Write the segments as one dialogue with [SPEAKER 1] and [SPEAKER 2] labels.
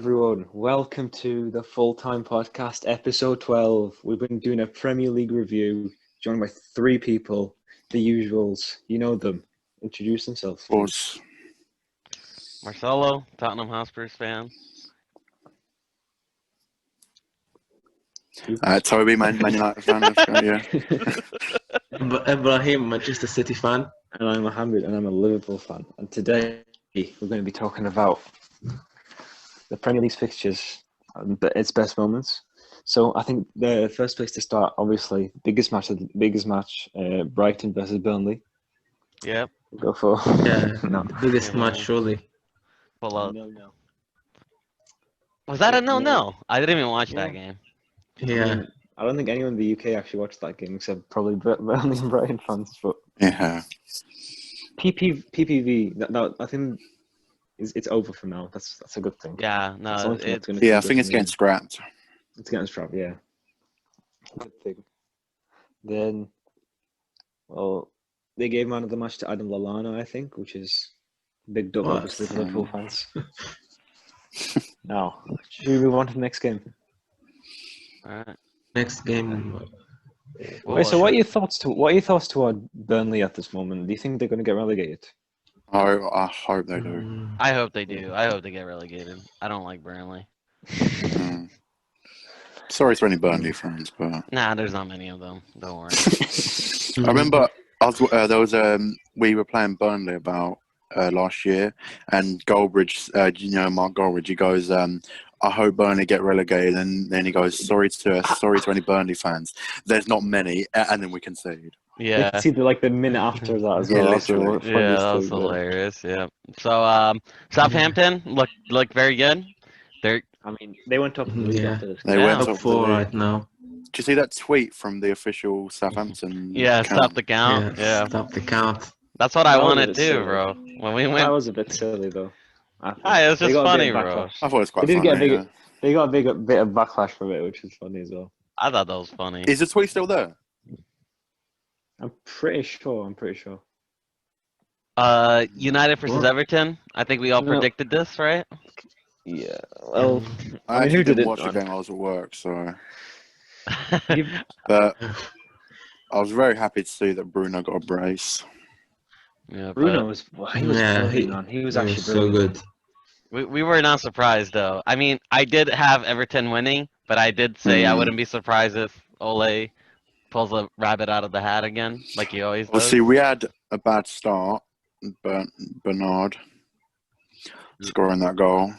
[SPEAKER 1] everyone. Welcome to the Full-Time Podcast, episode 12. We've been doing a Premier League review, joined by three people, the usuals. You know them. Introduce themselves.
[SPEAKER 2] Of course.
[SPEAKER 3] Marcelo, Tottenham Hotspurs fan.
[SPEAKER 2] Toby, Man United fan. Let's go, yeah.
[SPEAKER 4] Ibrahim, Manchester City fan.
[SPEAKER 1] And I'm Mohammed, and I'm a Liverpool fan. And today, we're going to be talking about the Premier League's fixtures, its best moments. So I think the first place to start, obviously, biggest match, Brighton versus Burnley.
[SPEAKER 3] Yep.
[SPEAKER 1] Go for
[SPEAKER 4] The biggest match, surely.
[SPEAKER 3] Pull out.
[SPEAKER 1] No.
[SPEAKER 3] Was that a no? I didn't even watch that game.
[SPEAKER 4] Yeah.
[SPEAKER 1] I don't think anyone in the UK actually watched that game except probably Burnley and Brighton fans. But
[SPEAKER 2] Yeah.
[SPEAKER 1] PPV, no, I think it's over for now. That's a good thing.
[SPEAKER 3] Yeah,
[SPEAKER 1] That's
[SPEAKER 3] no,
[SPEAKER 1] something that's gonna
[SPEAKER 2] Yeah, I
[SPEAKER 1] keep
[SPEAKER 2] think
[SPEAKER 1] us
[SPEAKER 2] it's getting
[SPEAKER 1] in-
[SPEAKER 2] scrapped.
[SPEAKER 1] It's getting scrapped, yeah. Good thing. Then, well, they gave man of the match to Adam Lallana, I think, which is big dub,
[SPEAKER 4] What?
[SPEAKER 1] obviously, for Liverpool fans. Now, should we move on to the next game?
[SPEAKER 3] Alright.
[SPEAKER 4] Next game.
[SPEAKER 1] Wait, so what are your thoughts toward Burnley at this moment? Do you think they're going to get relegated?
[SPEAKER 2] I hope they do.
[SPEAKER 3] I hope they do. I hope they get relegated. I don't like Burnley.
[SPEAKER 2] Mm. Sorry to any Burnley fans, but
[SPEAKER 3] Nah, there's not many of them. Don't worry.
[SPEAKER 2] I remember we were playing Burnley about last year, and Goldbridge, Mark Goldbridge, he goes, I hope Burnley get relegated, and then he goes, sorry to any Burnley fans. There's not many, and then we concede.
[SPEAKER 3] Yeah.
[SPEAKER 1] See, the minute after that as
[SPEAKER 2] Yeah,
[SPEAKER 1] well.
[SPEAKER 2] literally.
[SPEAKER 3] Yeah, that was hilarious. Yeah. So, Southampton look very good. They're
[SPEAKER 1] I mean, they went up in the league
[SPEAKER 4] Yeah.
[SPEAKER 1] after this.
[SPEAKER 2] They
[SPEAKER 3] Yeah.
[SPEAKER 2] went
[SPEAKER 4] Top
[SPEAKER 2] up
[SPEAKER 4] 4
[SPEAKER 2] the
[SPEAKER 4] right now.
[SPEAKER 2] Did you see that tweet from the official Southampton?
[SPEAKER 3] yeah,
[SPEAKER 2] account?
[SPEAKER 3] stop the count. Yeah.
[SPEAKER 4] Stop the count.
[SPEAKER 3] That's what I
[SPEAKER 1] That was a
[SPEAKER 3] wanted
[SPEAKER 1] bit
[SPEAKER 3] too,
[SPEAKER 1] silly.
[SPEAKER 3] bro. When we
[SPEAKER 1] That
[SPEAKER 3] went,
[SPEAKER 1] was a bit silly, though. I think.
[SPEAKER 3] it was
[SPEAKER 1] They
[SPEAKER 3] just
[SPEAKER 1] got a bit
[SPEAKER 3] funny,
[SPEAKER 1] of
[SPEAKER 3] bro.
[SPEAKER 1] backlash.
[SPEAKER 2] I thought it was quite
[SPEAKER 1] They did
[SPEAKER 2] funny.
[SPEAKER 1] get a
[SPEAKER 2] Yeah.
[SPEAKER 1] They got a bit of backlash from it, which was funny as well.
[SPEAKER 3] I thought that was funny.
[SPEAKER 2] Is the tweet still there?
[SPEAKER 1] I'm pretty sure.
[SPEAKER 3] United versus
[SPEAKER 4] What?
[SPEAKER 3] Everton. I think we all
[SPEAKER 1] No.
[SPEAKER 3] predicted this, right?
[SPEAKER 1] Yeah. Well,
[SPEAKER 2] I
[SPEAKER 1] mean, who
[SPEAKER 2] actually
[SPEAKER 1] did
[SPEAKER 2] didn't
[SPEAKER 1] it,
[SPEAKER 2] watch the
[SPEAKER 1] man?
[SPEAKER 2] game. I was at work, so.
[SPEAKER 1] you-
[SPEAKER 2] But I was very happy to see that Bruno got a brace.
[SPEAKER 3] Yeah,
[SPEAKER 1] Bruno was. He was
[SPEAKER 4] Yeah,
[SPEAKER 1] brilliant, man. He was actually
[SPEAKER 4] so
[SPEAKER 1] brilliant.
[SPEAKER 4] good.
[SPEAKER 3] we were not surprised though. I mean, I did have Everton winning, but I did say I
[SPEAKER 2] Mm.
[SPEAKER 3] wouldn't be surprised if Ole pulls a rabbit out of the hat again, like he always
[SPEAKER 2] Well,
[SPEAKER 3] does.
[SPEAKER 2] see, we had a bad start, but Bernard scoring that goal.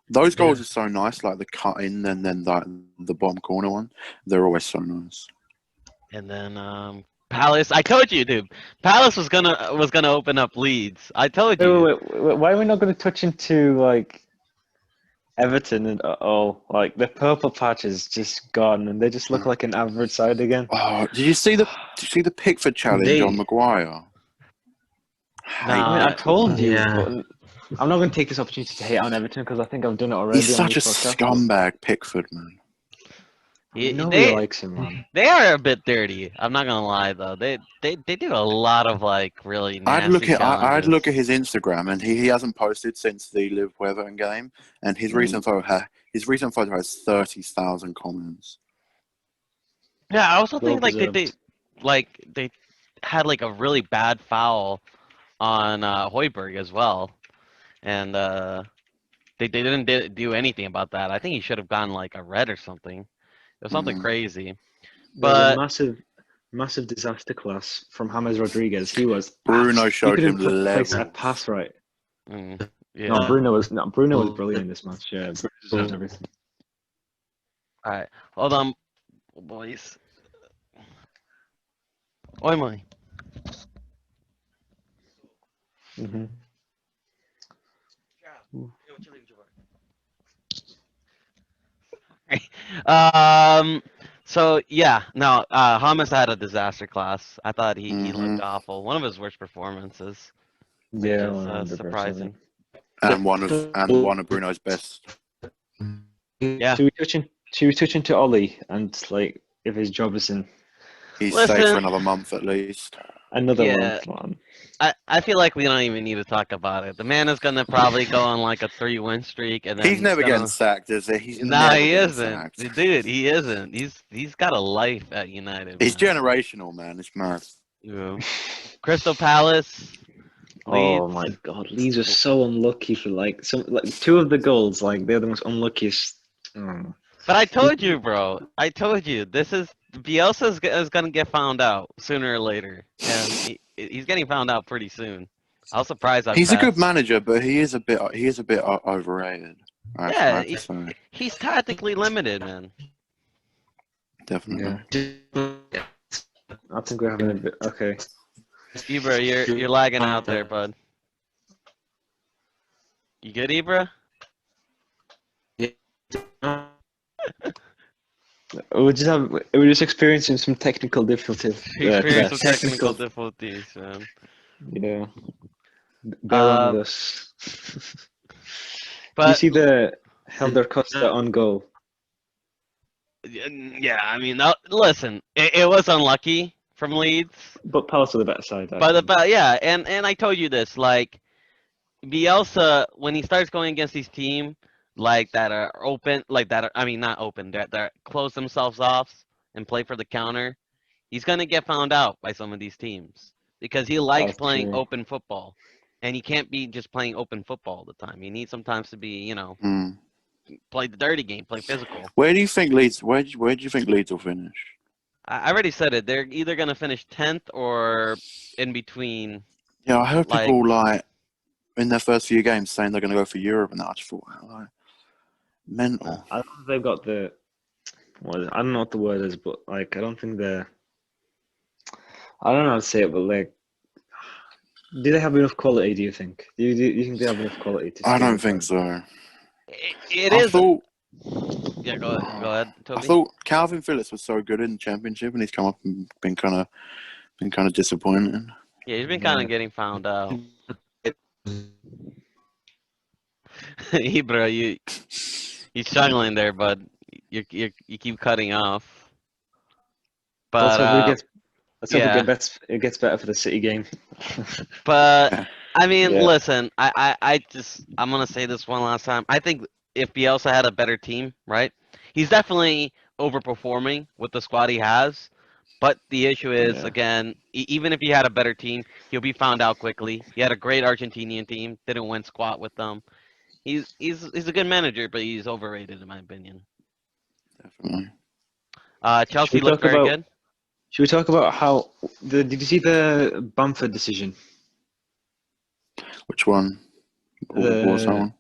[SPEAKER 2] Those goals are so nice, like the cut in and then the bottom corner one. They're always so nice.
[SPEAKER 3] And then Palace. I told you, dude. Palace was gonna open up leads. I told you.
[SPEAKER 1] Wait, why are we not going to touch into Everton and like the purple patch is just gone and they just look like an average side again.
[SPEAKER 2] Oh, did you see the Pickford challenge on Maguire?
[SPEAKER 3] Nah.
[SPEAKER 1] I mean, I told you,
[SPEAKER 4] Yeah.
[SPEAKER 1] but I'm not going to take this opportunity to hate on Everton because I think I've done it already.
[SPEAKER 2] He's
[SPEAKER 1] on
[SPEAKER 2] such a
[SPEAKER 1] this podcast.
[SPEAKER 2] scumbag, Pickford, man.
[SPEAKER 1] Nobody likes him, man.
[SPEAKER 3] They are a bit dirty. I'm not gonna lie though. They do a lot of really nasty
[SPEAKER 2] I'd look at
[SPEAKER 3] challenges.
[SPEAKER 2] his Instagram, and he hasn't posted since the Liverpool Everton game, and his recent photo has 30,000 comments.
[SPEAKER 3] Yeah, I also think
[SPEAKER 1] Well
[SPEAKER 3] they had a really bad foul on Højbjerg as well, and they didn't do anything about that. I think he should have gotten a red or something. It was something crazy.
[SPEAKER 1] There was
[SPEAKER 3] But
[SPEAKER 1] a massive disaster class from James Rodriguez. He was
[SPEAKER 2] Bruno
[SPEAKER 1] he
[SPEAKER 2] showed
[SPEAKER 1] couldn't
[SPEAKER 2] him
[SPEAKER 1] place a
[SPEAKER 2] levels.
[SPEAKER 1] pass right.
[SPEAKER 3] yeah.
[SPEAKER 1] No, Bruno was brilliant in this match. Yeah, Bruno deserves everything.
[SPEAKER 3] All right, hold on, boys. Oi, mãe.
[SPEAKER 1] Mm-hmm.
[SPEAKER 3] So yeah, no, Hamas had a disaster class. I thought he looked
[SPEAKER 2] Mhm.
[SPEAKER 3] awful. One of his worst performances.
[SPEAKER 1] Yeah,
[SPEAKER 3] Which is,
[SPEAKER 1] 100%.
[SPEAKER 3] surprising.
[SPEAKER 2] And one of Bruno's best.
[SPEAKER 3] Yeah.
[SPEAKER 1] Should we touch into Ollie and if his job is in?
[SPEAKER 2] He's
[SPEAKER 3] Listen.
[SPEAKER 2] safe for another month at least.
[SPEAKER 1] Another
[SPEAKER 3] Yeah.
[SPEAKER 1] month, man.
[SPEAKER 3] I feel like we don't even need to talk about it. The man is gonna probably go on like a 3-win streak, and then
[SPEAKER 2] He's never
[SPEAKER 3] gonna...
[SPEAKER 2] getting sacked, is he? He's
[SPEAKER 3] No,
[SPEAKER 2] never
[SPEAKER 3] he
[SPEAKER 2] getting
[SPEAKER 3] isn't,
[SPEAKER 2] sacked.
[SPEAKER 3] dude. He isn't. He's got a life at United,
[SPEAKER 2] He's
[SPEAKER 3] man.
[SPEAKER 2] generational, man. It's mad.
[SPEAKER 3] Yeah. Crystal Palace,
[SPEAKER 1] Oh
[SPEAKER 3] Leeds.
[SPEAKER 1] my God, Leeds are so unlucky for like two of the goals. Like they're the most unluckiest. Oh.
[SPEAKER 3] But I told you, bro. I told you. This is Bielsa is gonna get found out sooner or later, and he's getting found out pretty soon. I was surprised I
[SPEAKER 2] He's a good
[SPEAKER 3] passed.
[SPEAKER 2] manager, but he is a bit overrated. I
[SPEAKER 3] Yeah,
[SPEAKER 2] have to say,
[SPEAKER 3] he's tactically limited, man.
[SPEAKER 2] definitely.
[SPEAKER 1] Yeah. I think we're having a bit. Okay.
[SPEAKER 3] Ibra, you're lagging out there, bud. You good, Ibra?
[SPEAKER 1] We're just experiencing some technical difficulties.
[SPEAKER 3] He experienced some
[SPEAKER 1] Technical.
[SPEAKER 3] technical difficulties, man.
[SPEAKER 1] Yeah. Bear on with
[SPEAKER 3] Uh,
[SPEAKER 1] us. Do you
[SPEAKER 3] But
[SPEAKER 1] see the Helder Costa on goal?
[SPEAKER 3] yeah, I mean, listen, it was unlucky from Leeds,
[SPEAKER 1] But Palace are the better side. I think.
[SPEAKER 3] but yeah, and I told you this, like Bielsa, when he starts going against these teams like that are open, like that are, I mean, not open, that close themselves off and play for the counter, he's gonna get found out by some of these teams because he likes
[SPEAKER 1] That's
[SPEAKER 3] playing
[SPEAKER 1] true.
[SPEAKER 3] open football, and he can't be just playing open football all the time. He needs sometimes to be,
[SPEAKER 2] Hmm.
[SPEAKER 3] play the dirty game, play physical.
[SPEAKER 2] Where do you think Leeds? Where do you think Leeds will finish?
[SPEAKER 3] I already said it. They're either gonna finish 10th or in between.
[SPEAKER 2] Yeah, I heard
[SPEAKER 3] Like,
[SPEAKER 2] people like in their first few games saying they're going to go for Europe, and that I just thought, like, mental.
[SPEAKER 1] I don't know if they've got the. Well, I don't know what the word is, but like I don't think they're. I don't know how to say it, but like, do they have enough quality? Do you think? Do you think they have enough quality to?
[SPEAKER 2] I
[SPEAKER 1] stay in
[SPEAKER 2] don't
[SPEAKER 1] the
[SPEAKER 2] think
[SPEAKER 1] Prem?
[SPEAKER 2] so.
[SPEAKER 3] it
[SPEAKER 2] I
[SPEAKER 3] is.
[SPEAKER 2] thought
[SPEAKER 3] Yeah, go ahead,
[SPEAKER 2] I
[SPEAKER 3] Toby.
[SPEAKER 2] thought Calvin Phillips was so good in the Championship, and he's come up and been kind of disappointing.
[SPEAKER 3] Yeah, he's been kind of
[SPEAKER 1] Yeah.
[SPEAKER 3] getting found out. Ibra, you struggling there, bud. You keep cutting off.
[SPEAKER 1] Let's
[SPEAKER 3] But
[SPEAKER 1] hope it gets. Let's hope
[SPEAKER 3] yeah.
[SPEAKER 1] it gets better for the City game.
[SPEAKER 3] But
[SPEAKER 2] Yeah.
[SPEAKER 3] I mean,
[SPEAKER 1] Yeah.
[SPEAKER 3] listen, I'm gonna say this one last time. I think if Bielsa had a better team, right? He's definitely overperforming with the squad he has. But the issue is,
[SPEAKER 1] Yeah.
[SPEAKER 3] again, even if he had a better team, he'll be found out quickly. He had a great Argentinian team, didn't win squat with them. He's a good manager, but he's overrated in my opinion.
[SPEAKER 2] Definitely.
[SPEAKER 3] Chelsea looked very good.
[SPEAKER 1] Should we talk about how did you see the Bamford decision?
[SPEAKER 2] Which one? What was that one?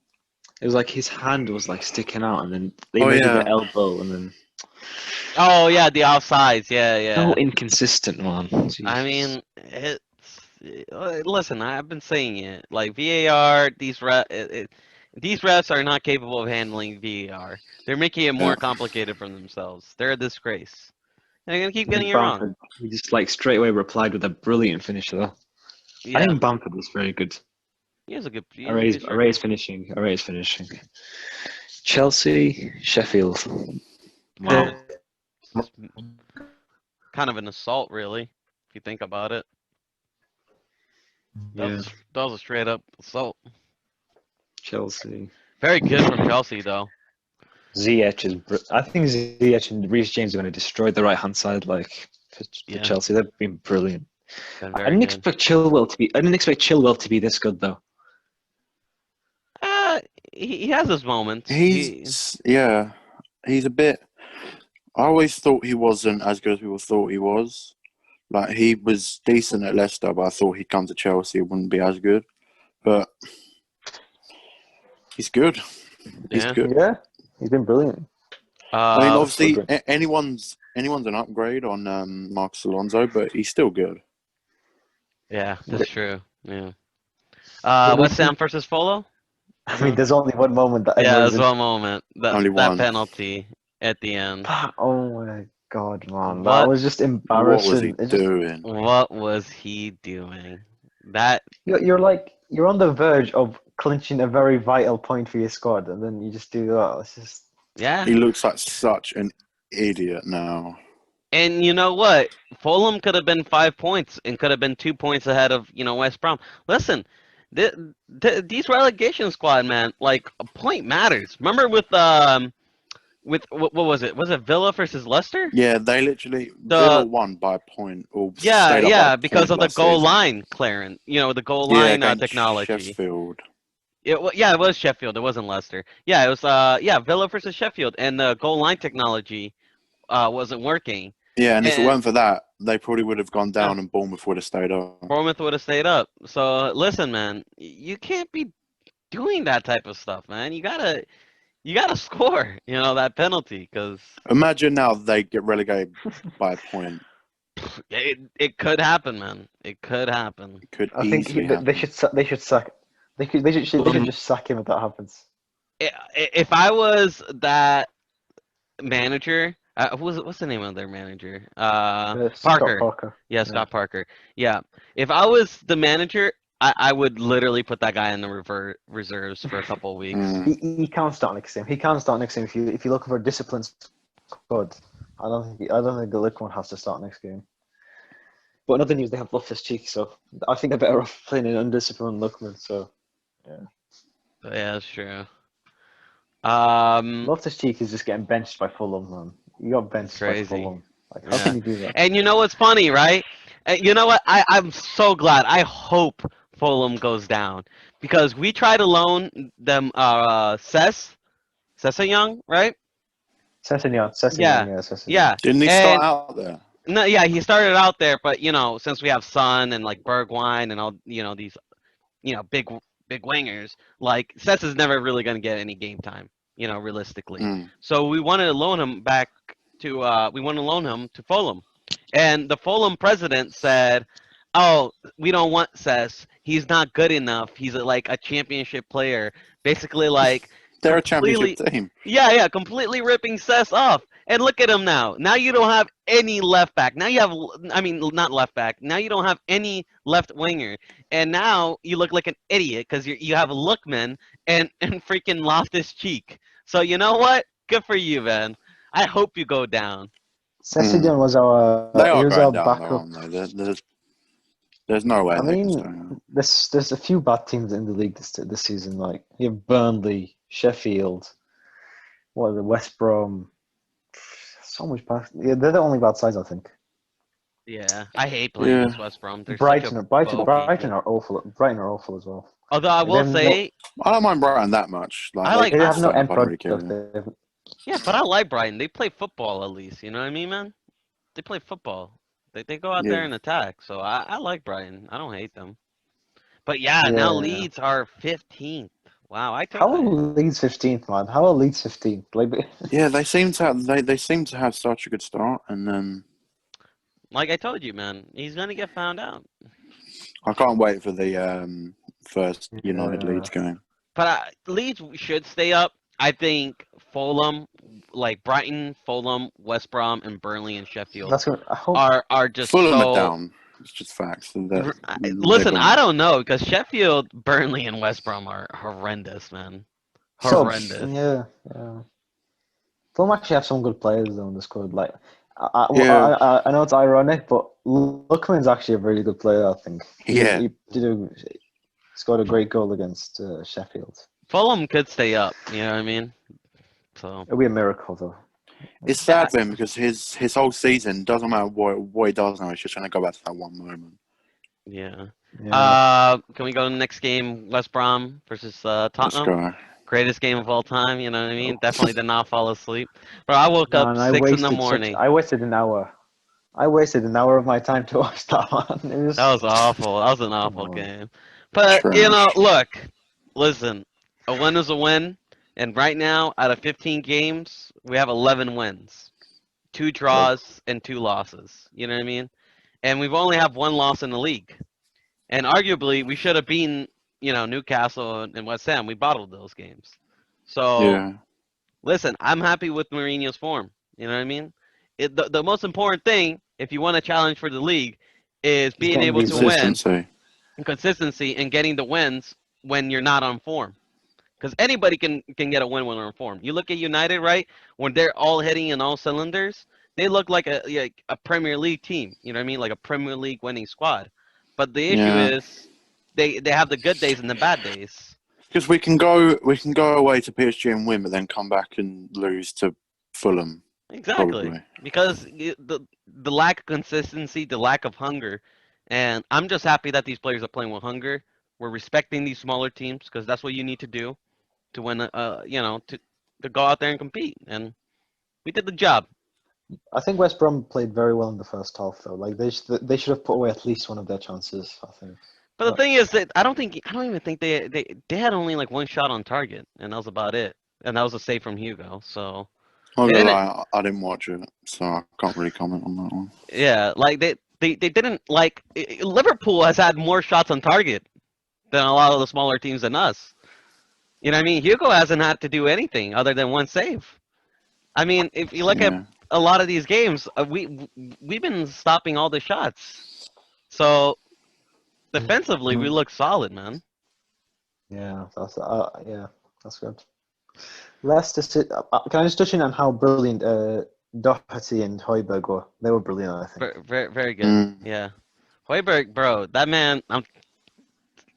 [SPEAKER 1] It was like his hand was like sticking out, and then they
[SPEAKER 2] Oh,
[SPEAKER 1] measured
[SPEAKER 2] yeah.
[SPEAKER 1] the elbow, and then
[SPEAKER 3] Oh yeah, the offsides. Yeah.
[SPEAKER 1] so inconsistent, man.
[SPEAKER 3] I
[SPEAKER 1] Jesus.
[SPEAKER 3] mean, listen, I've been saying it. Like VAR, these refs are not capable of handling VAR. They're making it more
[SPEAKER 2] Yeah.
[SPEAKER 3] complicated for themselves. They're a disgrace. And they're gonna keep
[SPEAKER 1] I
[SPEAKER 3] getting
[SPEAKER 1] think
[SPEAKER 3] it wrong.
[SPEAKER 1] Bamford, he just like straight away replied with a brilliant finish though. I
[SPEAKER 3] Yeah,
[SPEAKER 1] think Bamford was very good.
[SPEAKER 3] he has a good. He
[SPEAKER 1] I
[SPEAKER 3] has a
[SPEAKER 1] raised
[SPEAKER 3] good
[SPEAKER 1] finishing. Chelsea, Sheffield.
[SPEAKER 3] Wow, it's kind of an assault, really, if you think about it.
[SPEAKER 1] Yeah,
[SPEAKER 3] That was a straight up assault.
[SPEAKER 1] Chelsea.
[SPEAKER 3] Very good from Chelsea, though.
[SPEAKER 1] Ziyech is. I think Ziyech and Reece James are going to destroy the right hand side. Like for
[SPEAKER 3] Yeah.
[SPEAKER 1] Chelsea, they've been brilliant.
[SPEAKER 3] Been
[SPEAKER 1] I
[SPEAKER 3] very
[SPEAKER 1] didn't
[SPEAKER 3] good.
[SPEAKER 1] expect Chilwell to be. I didn't expect Chilwell to be this good though.
[SPEAKER 3] He has his moments.
[SPEAKER 2] He's a bit. I always thought he wasn't as good as people thought he was. Like he was decent at Leicester, but I thought he'd come to Chelsea, it wouldn't be as good. But he's good. He's
[SPEAKER 3] Yeah.
[SPEAKER 2] good.
[SPEAKER 1] Yeah, he's been brilliant.
[SPEAKER 2] I mean,
[SPEAKER 1] that's so
[SPEAKER 2] obviously,
[SPEAKER 1] good.
[SPEAKER 2] anyone's an upgrade on Marcus Alonso, but he's still good.
[SPEAKER 3] Yeah, that's true. Yeah.
[SPEAKER 1] What do you
[SPEAKER 3] West Ham
[SPEAKER 1] think?
[SPEAKER 3] versus Fulham?
[SPEAKER 1] I mean, there's only one moment that
[SPEAKER 3] Yeah,
[SPEAKER 1] everyone's
[SPEAKER 3] there's one moment.
[SPEAKER 2] Only
[SPEAKER 3] That
[SPEAKER 2] one.
[SPEAKER 3] penalty at the end.
[SPEAKER 1] Oh my god, man, that
[SPEAKER 3] What
[SPEAKER 1] was just
[SPEAKER 2] What was he
[SPEAKER 1] embarrassing.
[SPEAKER 2] doing?
[SPEAKER 3] what was he doing? That
[SPEAKER 1] You're on the verge of clinching a very vital point for your squad, and then you just do that. It's just
[SPEAKER 3] yeah.
[SPEAKER 2] He looks like such an idiot now.
[SPEAKER 3] And you know what? Fulham could have been 5 points and could have been 2 points ahead of West Brom. Listen, these relegation squad, man, like a point matters. Remember with what was it? Was it Villa versus Leicester?
[SPEAKER 2] Yeah, they literally Villa
[SPEAKER 3] The
[SPEAKER 2] won by a point or
[SPEAKER 3] Yeah,
[SPEAKER 2] stayed up by a
[SPEAKER 3] yeah, because
[SPEAKER 2] point
[SPEAKER 3] of the
[SPEAKER 2] last
[SPEAKER 3] goal
[SPEAKER 2] season.
[SPEAKER 3] line clearance. The goal
[SPEAKER 2] Yeah,
[SPEAKER 3] line
[SPEAKER 2] against
[SPEAKER 3] technology.
[SPEAKER 2] Sheffield.
[SPEAKER 3] Yeah, it was Sheffield. It wasn't Leicester. Yeah, it was Villa versus Sheffield, and the goal line technology wasn't working.
[SPEAKER 2] Yeah, and if it
[SPEAKER 3] And
[SPEAKER 2] weren't for that, they probably would have gone
[SPEAKER 3] yeah,
[SPEAKER 2] down and Bournemouth would have stayed up.
[SPEAKER 3] Bournemouth would have stayed up. So listen, man, you can't be doing that type of stuff, man. You gotta score. That penalty, because
[SPEAKER 2] Imagine now they get relegated by a point.
[SPEAKER 3] it could happen, man. It could happen.
[SPEAKER 2] It could
[SPEAKER 1] I think
[SPEAKER 2] easily
[SPEAKER 1] they
[SPEAKER 2] happen.
[SPEAKER 1] should they should sack they should just sack him if that happens.
[SPEAKER 3] If I was that manager, what's the name of their manager?
[SPEAKER 1] Scott
[SPEAKER 3] Parker.
[SPEAKER 1] Parker.
[SPEAKER 3] Yeah, Scott Parker. Yeah. If I was the manager, I would literally put that guy in the reserves for a couple of weeks.
[SPEAKER 1] He can't start next game. He can't start next game if you're looking for a disciplined squad. I don't think the Liverpool has to start next game. But another news, they have Loftus-Cheek, so I think they're better off playing an undisciplined Lookman. So
[SPEAKER 3] Yeah, that's true.
[SPEAKER 1] Loftus-Cheek is just getting benched by Fulham, man. You got benched by
[SPEAKER 3] Crazy.
[SPEAKER 1] Fulham. Like, how
[SPEAKER 3] Yeah.
[SPEAKER 1] can you do that?
[SPEAKER 3] And you know what's funny, right? You know what? I'm so glad. I hope Fulham goes down, because we tried to loan them Young, right?
[SPEAKER 1] Sessegnon,
[SPEAKER 3] Yeah.
[SPEAKER 1] yeah, Sessegnon.
[SPEAKER 3] Yeah.
[SPEAKER 2] Didn't he
[SPEAKER 3] And
[SPEAKER 2] start out there?
[SPEAKER 3] no, yeah, he started out there, but since we have Son and like Bergwijn and all these big wingers, like Sess is never really gonna get any game time, realistically. So we wanted to loan him back to Fulham, and the Fulham president said, "Oh, we don't want Sess. He's not good enough. He's like a championship player." Basically, like
[SPEAKER 2] They're a
[SPEAKER 3] completely,
[SPEAKER 2] championship team.
[SPEAKER 3] yeah, completely ripping Sess off. And look at him now. Now you don't have any left back. Now you have, I mean, not left back. Now you don't have any left winger. And now you look like an idiot because you have Lookman and freaking Loftus-Cheek. So you know what? Good for you, man. I hope you go down.
[SPEAKER 1] Sessegnon was our
[SPEAKER 2] They are
[SPEAKER 1] he was
[SPEAKER 2] going
[SPEAKER 1] our
[SPEAKER 2] down,
[SPEAKER 1] backup.
[SPEAKER 2] though, aren't they? There's no way.
[SPEAKER 1] I mean, there's a few bad teams in the league this season. Like you have Burnley, Sheffield, West Brom. So much bad. Yeah, they're the only bad sides, I think.
[SPEAKER 3] Yeah, I hate playing
[SPEAKER 2] Yeah.
[SPEAKER 3] against West Brom. They're
[SPEAKER 1] Brighton
[SPEAKER 3] such a
[SPEAKER 1] Brighton are awful. Brighton are awful as well.
[SPEAKER 3] Although I will say,
[SPEAKER 2] I don't mind Brighton that much.
[SPEAKER 3] I like-
[SPEAKER 1] They have no
[SPEAKER 2] I
[SPEAKER 1] end
[SPEAKER 2] don't really
[SPEAKER 1] product.
[SPEAKER 2] care.
[SPEAKER 1] They have-
[SPEAKER 3] yeah, but I like Brighton. They play football at least. You know what I mean, man? They play football. They go out there
[SPEAKER 2] Yeah.
[SPEAKER 3] and attack. So I like Brighton. I don't hate them. But yeah, now
[SPEAKER 1] Yeah.
[SPEAKER 3] Leeds are 15th. Wow, I took
[SPEAKER 1] How are
[SPEAKER 3] that.
[SPEAKER 1] Leeds 15th, man? How are Leeds 15th? Like,
[SPEAKER 2] Yeah, they seem to have they seem to have such a good start, and then
[SPEAKER 3] Like I told you, man, he's gonna get found out.
[SPEAKER 2] I can't wait for the first United Leeds game.
[SPEAKER 3] But Leeds should stay up. I think Fulham, like Brighton, Fulham, West Brom, and Burnley and Sheffield
[SPEAKER 1] that's what I hope.
[SPEAKER 3] are just
[SPEAKER 2] Fulham
[SPEAKER 3] so.
[SPEAKER 2] are down. It's just facts.
[SPEAKER 3] Listen, I don't know, because Sheffield, Burnley, and West Brom are horrendous, man. Horrendous.
[SPEAKER 1] Yeah. Fulham actually have some good players though in the squad. Like, I know it's ironic, but Lookman's actually a really good player. I think.
[SPEAKER 2] Yeah.
[SPEAKER 1] He scored a great goal against Sheffield.
[SPEAKER 3] Fulham could stay up. You know what I mean? So
[SPEAKER 1] It'll be a miracle though.
[SPEAKER 2] It's sad for him because his whole season doesn't matter what he does now. He's just trying to go back to that one moment.
[SPEAKER 3] yeah.
[SPEAKER 1] Yeah.
[SPEAKER 3] Can we go to the next game? West Brom versus
[SPEAKER 2] Let's
[SPEAKER 3] Tottenham.
[SPEAKER 2] go.
[SPEAKER 3] Greatest game of all time. You know what I mean? Definitely did not fall asleep. But I woke up
[SPEAKER 1] Man,
[SPEAKER 3] 6 in the morning.
[SPEAKER 1] I wasted an hour. I wasted an hour of my time to watch that one. It was,
[SPEAKER 3] That was awful. That was an awful
[SPEAKER 1] on.
[SPEAKER 3] game. But
[SPEAKER 2] Trash.
[SPEAKER 3] look, listen, a win is a win. And right now, out of 15 games, we have 11 wins, 2 draws, and 2 losses. You know what I mean? And we've only have 1 loss in the league. And arguably, we should have beaten, Newcastle and West Ham. We bottled those games. So,
[SPEAKER 2] Yeah.
[SPEAKER 3] listen, I'm happy with Mourinho's form. You know what I mean? The most important thing, if you want to challenge for the league, is being
[SPEAKER 1] getting
[SPEAKER 3] able to
[SPEAKER 2] Consistency.
[SPEAKER 3] win, consistency, and getting the wins when you're not on form. Because anybody can get a win when they're on form. You look at United, right? When they're all hitting in all cylinders, they look like a Premier League team. You know what I mean? Like a Premier League winning squad. But the issue
[SPEAKER 2] Yeah.
[SPEAKER 3] is they have the good days and the bad days.
[SPEAKER 2] Because we can go away to PSG and win, but then come back and lose to Fulham.
[SPEAKER 3] Exactly.
[SPEAKER 2] Probably.
[SPEAKER 3] Because the lack of consistency, the lack of hunger, and I'm just happy that these players are playing with hunger. We're respecting these smaller teams because that's what you need to do to win. To go out there and compete, and we did the job.
[SPEAKER 1] I think West Brom played very well in the first half, though. Like they should have put away at least one of their chances. I think.
[SPEAKER 3] But the thing is that I don't even think they had only like one shot on target, and that was about it. And that was a save from Hugo. So
[SPEAKER 2] I'm
[SPEAKER 3] They
[SPEAKER 2] gonna
[SPEAKER 3] didn't-
[SPEAKER 2] lie, I didn't watch it, so I can't really comment on that one.
[SPEAKER 3] yeah, like they didn't like Liverpool has had more shots on target than a lot of the smaller teams than us. You know what I mean? Hugo hasn't had to do anything other than one save. I mean, if you look at
[SPEAKER 2] Yeah.
[SPEAKER 3] a lot of these games, we've been stopping all the shots. So defensively, we look solid, man.
[SPEAKER 1] Yeah, that's good. Leicester. Can I just touch in on how brilliant Doherty and Højbjerg were? They were brilliant, I think.
[SPEAKER 3] Very good.
[SPEAKER 2] Mm.
[SPEAKER 3] Yeah, Højbjerg, bro, that man.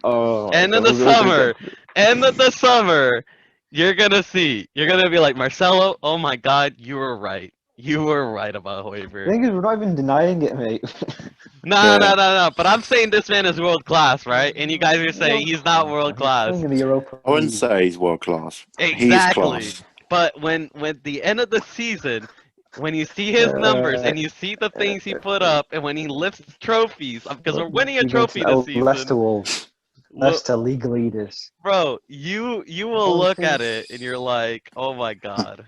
[SPEAKER 1] Oh,
[SPEAKER 3] End of the summer. End of the summer. You're gonna see. You're gonna be like Marcelo. Oh my God, you were right. You were right about
[SPEAKER 1] The
[SPEAKER 3] Højbjerg.
[SPEAKER 1] thing is, we're not even denying it, mate.
[SPEAKER 3] No. But I'm saying this man is world class, right? And you guys are saying he's not world
[SPEAKER 1] He's
[SPEAKER 3] class.
[SPEAKER 1] playing in the Europa
[SPEAKER 2] I wouldn't
[SPEAKER 1] League.
[SPEAKER 2] say he's world class. He's
[SPEAKER 3] Exactly.
[SPEAKER 2] class.
[SPEAKER 3] But when the end of the season, when you see his numbers and you see the things he put up, and when he lifts trophies, because we're winning a trophy this
[SPEAKER 1] Leicester
[SPEAKER 3] season,
[SPEAKER 1] Wolves. Leicester league leaders.
[SPEAKER 3] bro, you will look at it and you're like, oh my God.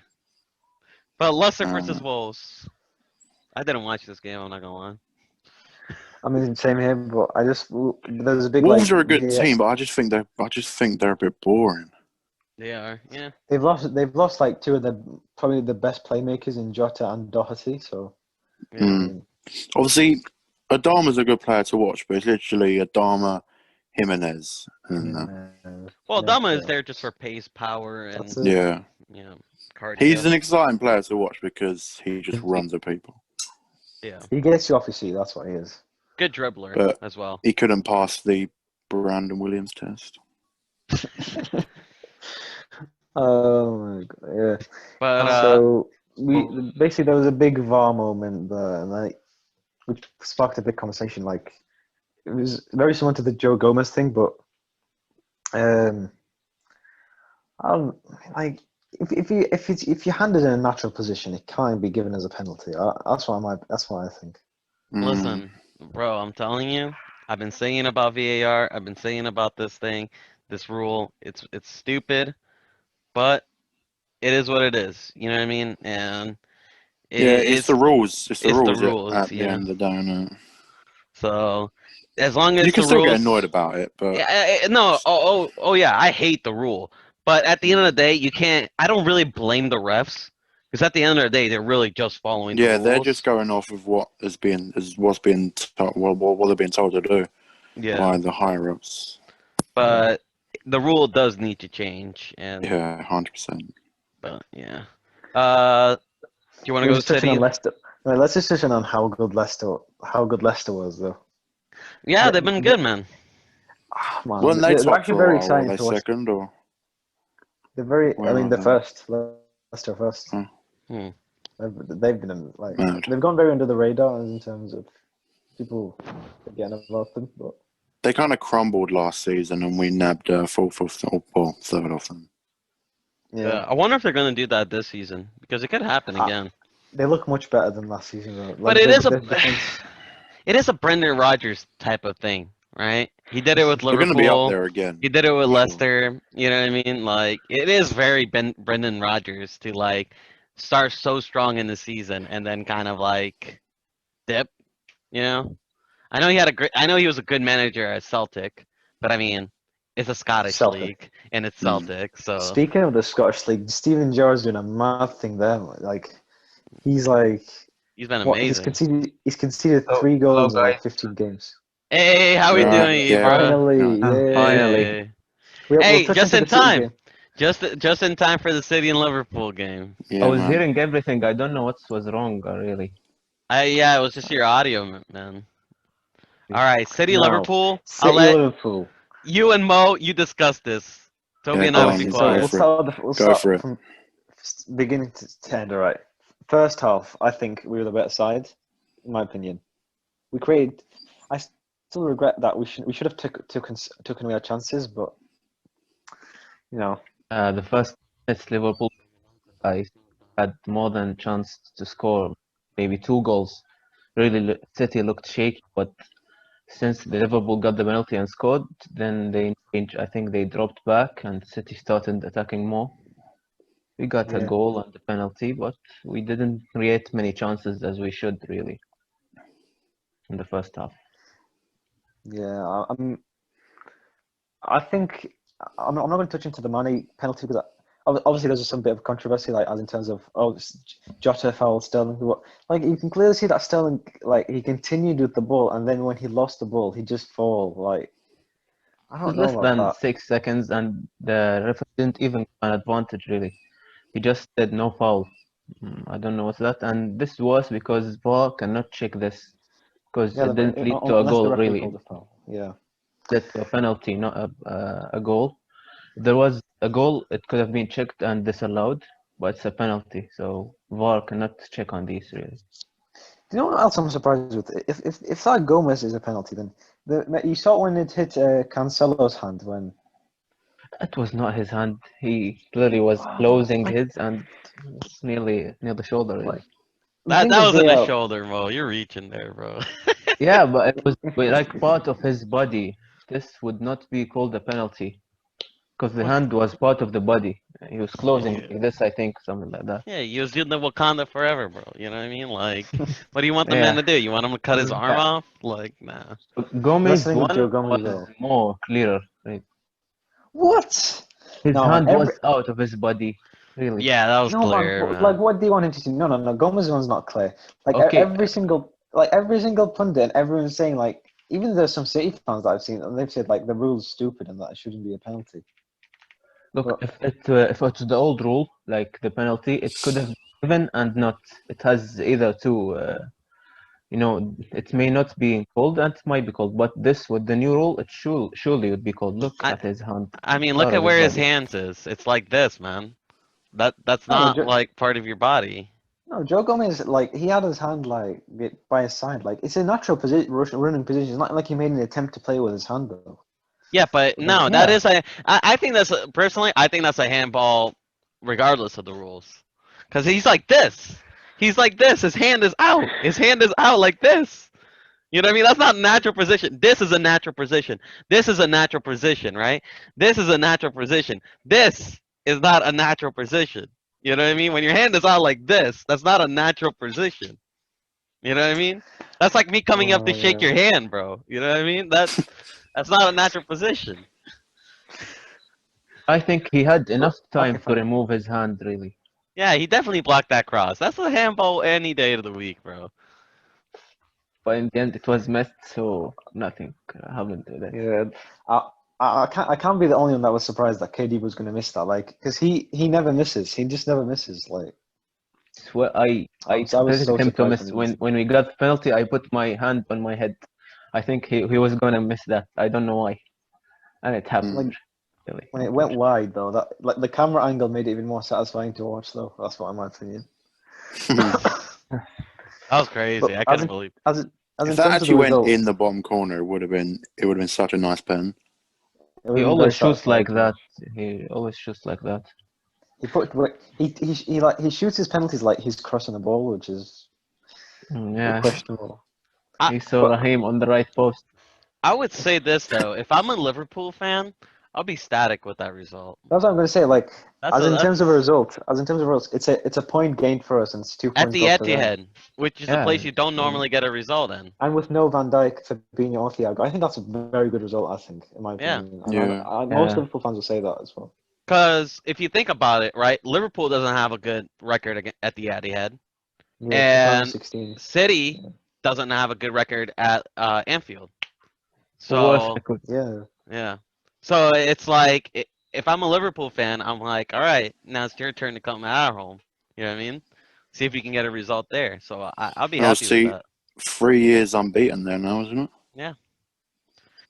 [SPEAKER 3] But Leicester versus Wolves, I didn't watch this game. I'm not gonna lie.
[SPEAKER 1] I mean, same here, but there's a big.
[SPEAKER 2] Wolves
[SPEAKER 1] like,
[SPEAKER 2] are a good
[SPEAKER 1] yeah,
[SPEAKER 2] team, but I just think they're a bit boring.
[SPEAKER 3] They are, yeah.
[SPEAKER 1] They've lost like two of probably the best playmakers in Jota and Doherty. So
[SPEAKER 3] Yeah.
[SPEAKER 2] Mm. Obviously, Adama's a good player to watch, but it's literally Adama, Jimenez, and
[SPEAKER 3] Well,
[SPEAKER 1] yeah,
[SPEAKER 3] Dama is
[SPEAKER 1] yeah.
[SPEAKER 3] there just for pace, power, and
[SPEAKER 1] That's it.
[SPEAKER 2] yeah,
[SPEAKER 3] cardio.
[SPEAKER 2] he's an exciting player to watch because he just runs at people.
[SPEAKER 3] Yeah,
[SPEAKER 1] He gets you off your seat. That's what he is.
[SPEAKER 3] good dribbler
[SPEAKER 2] But-
[SPEAKER 3] as well.
[SPEAKER 2] He couldn't pass the Brandon Williams test.
[SPEAKER 1] Oh my god, yeah.
[SPEAKER 3] But
[SPEAKER 1] So basically there was a big VAR moment there, and which sparked a big conversation. Like it was very similar to the Joe Gomez thing, but I don't like if you hand it in a natural position, it can't be given as a penalty. That's what I think.
[SPEAKER 3] listen, bro, I'm telling you, I've been saying about VAR. I've been saying about this thing, this rule. It's stupid, but it is what it is. You know what I mean? And
[SPEAKER 2] It's the rules. It's the
[SPEAKER 3] it's the
[SPEAKER 2] rules,
[SPEAKER 3] rules,
[SPEAKER 2] at the
[SPEAKER 3] yeah.
[SPEAKER 2] end of the day. innit?
[SPEAKER 3] So as long as
[SPEAKER 2] You can
[SPEAKER 3] the
[SPEAKER 2] still
[SPEAKER 3] rules,
[SPEAKER 2] get annoyed about it, but
[SPEAKER 3] yeah, no, oh yeah, I hate the rule. But at the end of the day, you can't. I don't really blame the refs because at the end of the day, they're really just following the rules.
[SPEAKER 2] they're just going off of what what's being told, what they're being told to do by the higher ups.
[SPEAKER 3] But the rule does need to change, and
[SPEAKER 2] 100%.
[SPEAKER 3] but yeah. Do you want to go to
[SPEAKER 1] touching on
[SPEAKER 3] City?
[SPEAKER 1] Leicester. Right, let's just touch on how good Leicester was though.
[SPEAKER 3] Yeah, they've been good, man.
[SPEAKER 1] Ah, man,
[SPEAKER 2] Weren't they
[SPEAKER 1] they're
[SPEAKER 2] top
[SPEAKER 1] actually
[SPEAKER 2] for
[SPEAKER 1] very
[SPEAKER 2] a while?
[SPEAKER 1] exciting
[SPEAKER 2] Were they
[SPEAKER 1] to watch.
[SPEAKER 2] second or?
[SPEAKER 1] They're very.
[SPEAKER 2] Where
[SPEAKER 1] I mean,
[SPEAKER 2] are
[SPEAKER 1] the
[SPEAKER 2] they?
[SPEAKER 1] first Leicester first.
[SPEAKER 3] Hmm.
[SPEAKER 1] They've been like
[SPEAKER 2] Mad.
[SPEAKER 1] they've gone very under the radar in terms of people forgetting about them. But
[SPEAKER 2] They kind of crumbled last season, and we nabbed fourth or third off them.
[SPEAKER 3] Yeah, I wonder if they're gonna do that this season because it could happen again.
[SPEAKER 1] They look much better than last season. Though. Like,
[SPEAKER 3] But it is
[SPEAKER 1] their defense.
[SPEAKER 3] it is a Brendan Rodgers type of thing, right? He did it with
[SPEAKER 2] They're
[SPEAKER 3] Liverpool.
[SPEAKER 2] going to be up there again.
[SPEAKER 3] He did it with
[SPEAKER 2] Sure.
[SPEAKER 3] Leicester. You know what I mean? Like it is very Brendan Rodgers to like start so strong in the season and then kind of like dip. You know, I know he was a good manager at Celtic, but I mean, it's a Scottish
[SPEAKER 1] Celtic.
[SPEAKER 3] league and it's Celtic, so
[SPEAKER 1] Speaking of the Scottish League, Steven Gerrard's doing a mad thing there. Like he's like
[SPEAKER 3] he's been
[SPEAKER 1] what,
[SPEAKER 3] amazing.
[SPEAKER 1] he's conceded
[SPEAKER 4] Oh,
[SPEAKER 1] 3 goals in
[SPEAKER 4] hello,
[SPEAKER 1] like 15 games.
[SPEAKER 3] Hey, how we
[SPEAKER 2] Yeah,
[SPEAKER 3] doing,
[SPEAKER 2] yeah.
[SPEAKER 3] bro?
[SPEAKER 1] Finally,
[SPEAKER 4] Oh,
[SPEAKER 1] yeah.
[SPEAKER 4] finally.
[SPEAKER 3] Hey,
[SPEAKER 1] We'll
[SPEAKER 3] hey,
[SPEAKER 1] touch
[SPEAKER 3] just
[SPEAKER 1] into
[SPEAKER 3] in
[SPEAKER 1] the City
[SPEAKER 3] time.
[SPEAKER 1] game.
[SPEAKER 3] Just in time for the City and Liverpool game.
[SPEAKER 2] Yeah,
[SPEAKER 4] I was
[SPEAKER 2] man.
[SPEAKER 4] hearing everything. I don't know what was wrong, really.
[SPEAKER 3] Yeah, it was just your audio, man. All right, City
[SPEAKER 1] No.
[SPEAKER 3] Liverpool. I'll
[SPEAKER 1] City
[SPEAKER 3] let
[SPEAKER 1] Liverpool.
[SPEAKER 3] you and Mo you discuss this. Toby
[SPEAKER 2] Yeah,
[SPEAKER 3] and
[SPEAKER 2] go
[SPEAKER 3] I will
[SPEAKER 2] on,
[SPEAKER 3] be
[SPEAKER 2] go
[SPEAKER 1] So we'll
[SPEAKER 3] quiet.
[SPEAKER 2] for it.
[SPEAKER 1] we'll
[SPEAKER 2] Go
[SPEAKER 1] start
[SPEAKER 2] for it.
[SPEAKER 1] from beginning to end. All right. First half, I think we were the better side, in my opinion. We created. I still regret that we should have taken away our chances, but you know.
[SPEAKER 4] The first minutes Liverpool, I had more than chance to score maybe 2 goals. Really, City looked shaky, but since the Liverpool got the penalty and scored, then they changed. I think they dropped back and City started attacking more. We got a
[SPEAKER 1] Yeah.
[SPEAKER 4] goal and the penalty, but we didn't create many chances as we should really in the first half.
[SPEAKER 1] Yeah, I think I'm not going to touch into the Mane penalty because obviously there's some bit of controversy, like as in terms of Jota fouled Sterling. Like you can clearly see that Sterling, like he continued with the ball, and then when he lost the ball, he just fall. Like I
[SPEAKER 4] It was
[SPEAKER 1] don't know
[SPEAKER 4] less
[SPEAKER 1] about
[SPEAKER 4] than
[SPEAKER 1] that.
[SPEAKER 4] 6 seconds, and the referee didn't even give an advantage really. He just said no foul. I don't know what's that, and this was because VAR cannot check this because
[SPEAKER 1] Yeah,
[SPEAKER 4] it didn't lead to a
[SPEAKER 1] unless the
[SPEAKER 4] goal
[SPEAKER 1] referee
[SPEAKER 4] really.
[SPEAKER 1] called a foul. Yeah.
[SPEAKER 4] It led to a penalty, not a goal. If there was a goal, it could have been checked and disallowed, but it's a penalty, so VAR cannot check on these really.
[SPEAKER 1] Do you know what else I'm surprised with? If that Gomez is a penalty, then you saw when it hit Cancelo's hand when.
[SPEAKER 4] It was not his hand. He clearly was closing his and it's nearly near the shoulder really.
[SPEAKER 1] Like, you think
[SPEAKER 3] That
[SPEAKER 1] the
[SPEAKER 3] wasn't a
[SPEAKER 1] VAR.
[SPEAKER 3] shoulder, Mo. You're reaching there, bro.
[SPEAKER 4] Yeah, but it was like part of his body. This would not be called a penalty because the hand was part of the body. He was closing
[SPEAKER 3] Yeah.
[SPEAKER 4] like this, I think, something like that.
[SPEAKER 3] Yeah, he was doing the Wakanda forever, bro. You know what I mean? Like, what do you want the man
[SPEAKER 4] Yeah.
[SPEAKER 3] to do? You want him to cut his arm
[SPEAKER 1] Yeah.
[SPEAKER 3] off? Like, nah.
[SPEAKER 4] Gomez
[SPEAKER 1] Wrestling with
[SPEAKER 4] one
[SPEAKER 1] Joe Gomez
[SPEAKER 4] was
[SPEAKER 1] though.
[SPEAKER 4] more clearer. Right?
[SPEAKER 1] What?
[SPEAKER 4] His
[SPEAKER 1] No man,
[SPEAKER 4] hand was out of his body, really.
[SPEAKER 3] Yeah, that was
[SPEAKER 1] no man.
[SPEAKER 3] clear,
[SPEAKER 1] Like,
[SPEAKER 3] man.
[SPEAKER 1] what do you want him to do? No. Gomez one's not clear. Like
[SPEAKER 4] Okay,
[SPEAKER 1] every single pundit, and everyone's saying like, even there's some City fans that I've seen, and they've said like the rule's stupid and that it shouldn't be a penalty.
[SPEAKER 4] look,
[SPEAKER 1] But
[SPEAKER 4] if it's the old rule, like the penalty, it could have been given and not. It has either two. It may not be called and it might be called, but this with the new rule, it surely would be called. Look
[SPEAKER 3] I
[SPEAKER 4] at his hand.
[SPEAKER 3] I mean,
[SPEAKER 4] It's
[SPEAKER 3] look
[SPEAKER 4] out
[SPEAKER 3] at
[SPEAKER 4] of his
[SPEAKER 3] where his
[SPEAKER 4] body.
[SPEAKER 3] hands is. It's like this, man. That's
[SPEAKER 1] no,
[SPEAKER 3] not like part of your body.
[SPEAKER 1] Joe Gomez, like he had his hand like by his side, like it's a natural position, running position. It's not like he made an attempt to play with his hand though.
[SPEAKER 3] Yeah, but
[SPEAKER 1] Like,
[SPEAKER 3] no, that is I think that's personally, I think that's a handball, regardless of the rules, because he's like this. He's like this. His hand is out. His hand is out like this. You know what I mean? That's not a natural position. This is a natural position. This is a natural position, right? This is a natural position. This is not a natural position. You know what I mean? When your hand is out like this, that's not a natural position. You know what I mean? That's like me coming up to shake
[SPEAKER 1] yeah.
[SPEAKER 3] your hand, bro. You know what I mean? That's not a natural position.
[SPEAKER 4] I think he had enough time
[SPEAKER 1] Okay,
[SPEAKER 4] to
[SPEAKER 1] fine.
[SPEAKER 4] remove his hand, really.
[SPEAKER 3] Yeah, he definitely blocked that cross. That's a handball any day of the week, bro.
[SPEAKER 4] But in the end, it was missed, so nothing happened to that.
[SPEAKER 1] Yeah, I can't be the only one that was surprised that KD was going to miss that. Like, because he never misses. He just never misses. Like,
[SPEAKER 4] Swear, I
[SPEAKER 1] I was
[SPEAKER 4] expected
[SPEAKER 1] so
[SPEAKER 4] him to
[SPEAKER 1] surprised
[SPEAKER 4] miss.
[SPEAKER 1] when he
[SPEAKER 4] When
[SPEAKER 1] missed.
[SPEAKER 4] when we got the penalty, I put my hand on my head. I think he was gonna miss that. I don't know why, and it happened.
[SPEAKER 1] Like
[SPEAKER 4] Really,
[SPEAKER 1] when it went wide though, that like the camera angle made it even more satisfying to watch. Though that's what in my opinion.
[SPEAKER 3] That was crazy.
[SPEAKER 1] But
[SPEAKER 3] I couldn't believe.
[SPEAKER 1] as it, as
[SPEAKER 2] If
[SPEAKER 1] in
[SPEAKER 2] that
[SPEAKER 1] terms of the
[SPEAKER 2] actually went
[SPEAKER 1] result,
[SPEAKER 2] in the bottom corner, it would have been such a nice pen.
[SPEAKER 1] it would
[SPEAKER 4] he
[SPEAKER 1] have been very
[SPEAKER 4] always shoots
[SPEAKER 1] satisfying
[SPEAKER 4] like
[SPEAKER 1] to
[SPEAKER 4] that.
[SPEAKER 1] watch.
[SPEAKER 4] He always shoots like that.
[SPEAKER 1] He shoots his penalties like he's crossing the ball, which is
[SPEAKER 4] Yeah,
[SPEAKER 1] questionable.
[SPEAKER 3] I
[SPEAKER 4] he saw
[SPEAKER 1] But
[SPEAKER 4] Raheem on the right post.
[SPEAKER 3] I would say this though. If I'm a Liverpool fan, I'll be static with that result.
[SPEAKER 1] that's what I'm going to say. Like,
[SPEAKER 3] That's a
[SPEAKER 1] as in terms of results, it's a point gain for us, and it's 2
[SPEAKER 3] at
[SPEAKER 1] points
[SPEAKER 3] the
[SPEAKER 1] off for them.
[SPEAKER 3] Etihad, which is a
[SPEAKER 4] Yeah,
[SPEAKER 3] place you don't
[SPEAKER 1] And
[SPEAKER 3] normally get a result in.
[SPEAKER 1] with no Van Dijk, Fabinho, or Thiago, I think that's a very good result. I think, in my
[SPEAKER 3] Yeah.
[SPEAKER 1] opinion, and
[SPEAKER 2] Yeah.
[SPEAKER 1] most
[SPEAKER 4] yeah.
[SPEAKER 1] Liverpool fans will say that as well.
[SPEAKER 3] Because if you think about it, right, Liverpool doesn't have a good record at the Etihad,
[SPEAKER 1] Yeah,
[SPEAKER 3] and
[SPEAKER 1] 2016.
[SPEAKER 3] City
[SPEAKER 1] Yeah.
[SPEAKER 3] doesn't have a good record at Anfield.
[SPEAKER 4] Worst
[SPEAKER 3] So
[SPEAKER 4] record.
[SPEAKER 1] Yeah,
[SPEAKER 3] yeah, so it's like if I'm a Liverpool fan, I'm like, all right, now it's your turn to come at home. You know what I mean? See if you can get a result there. So I'll be
[SPEAKER 2] Oh,
[SPEAKER 3] happy with
[SPEAKER 2] see,
[SPEAKER 3] that.
[SPEAKER 2] 3 years unbeaten there now, isn't it?
[SPEAKER 3] Yeah.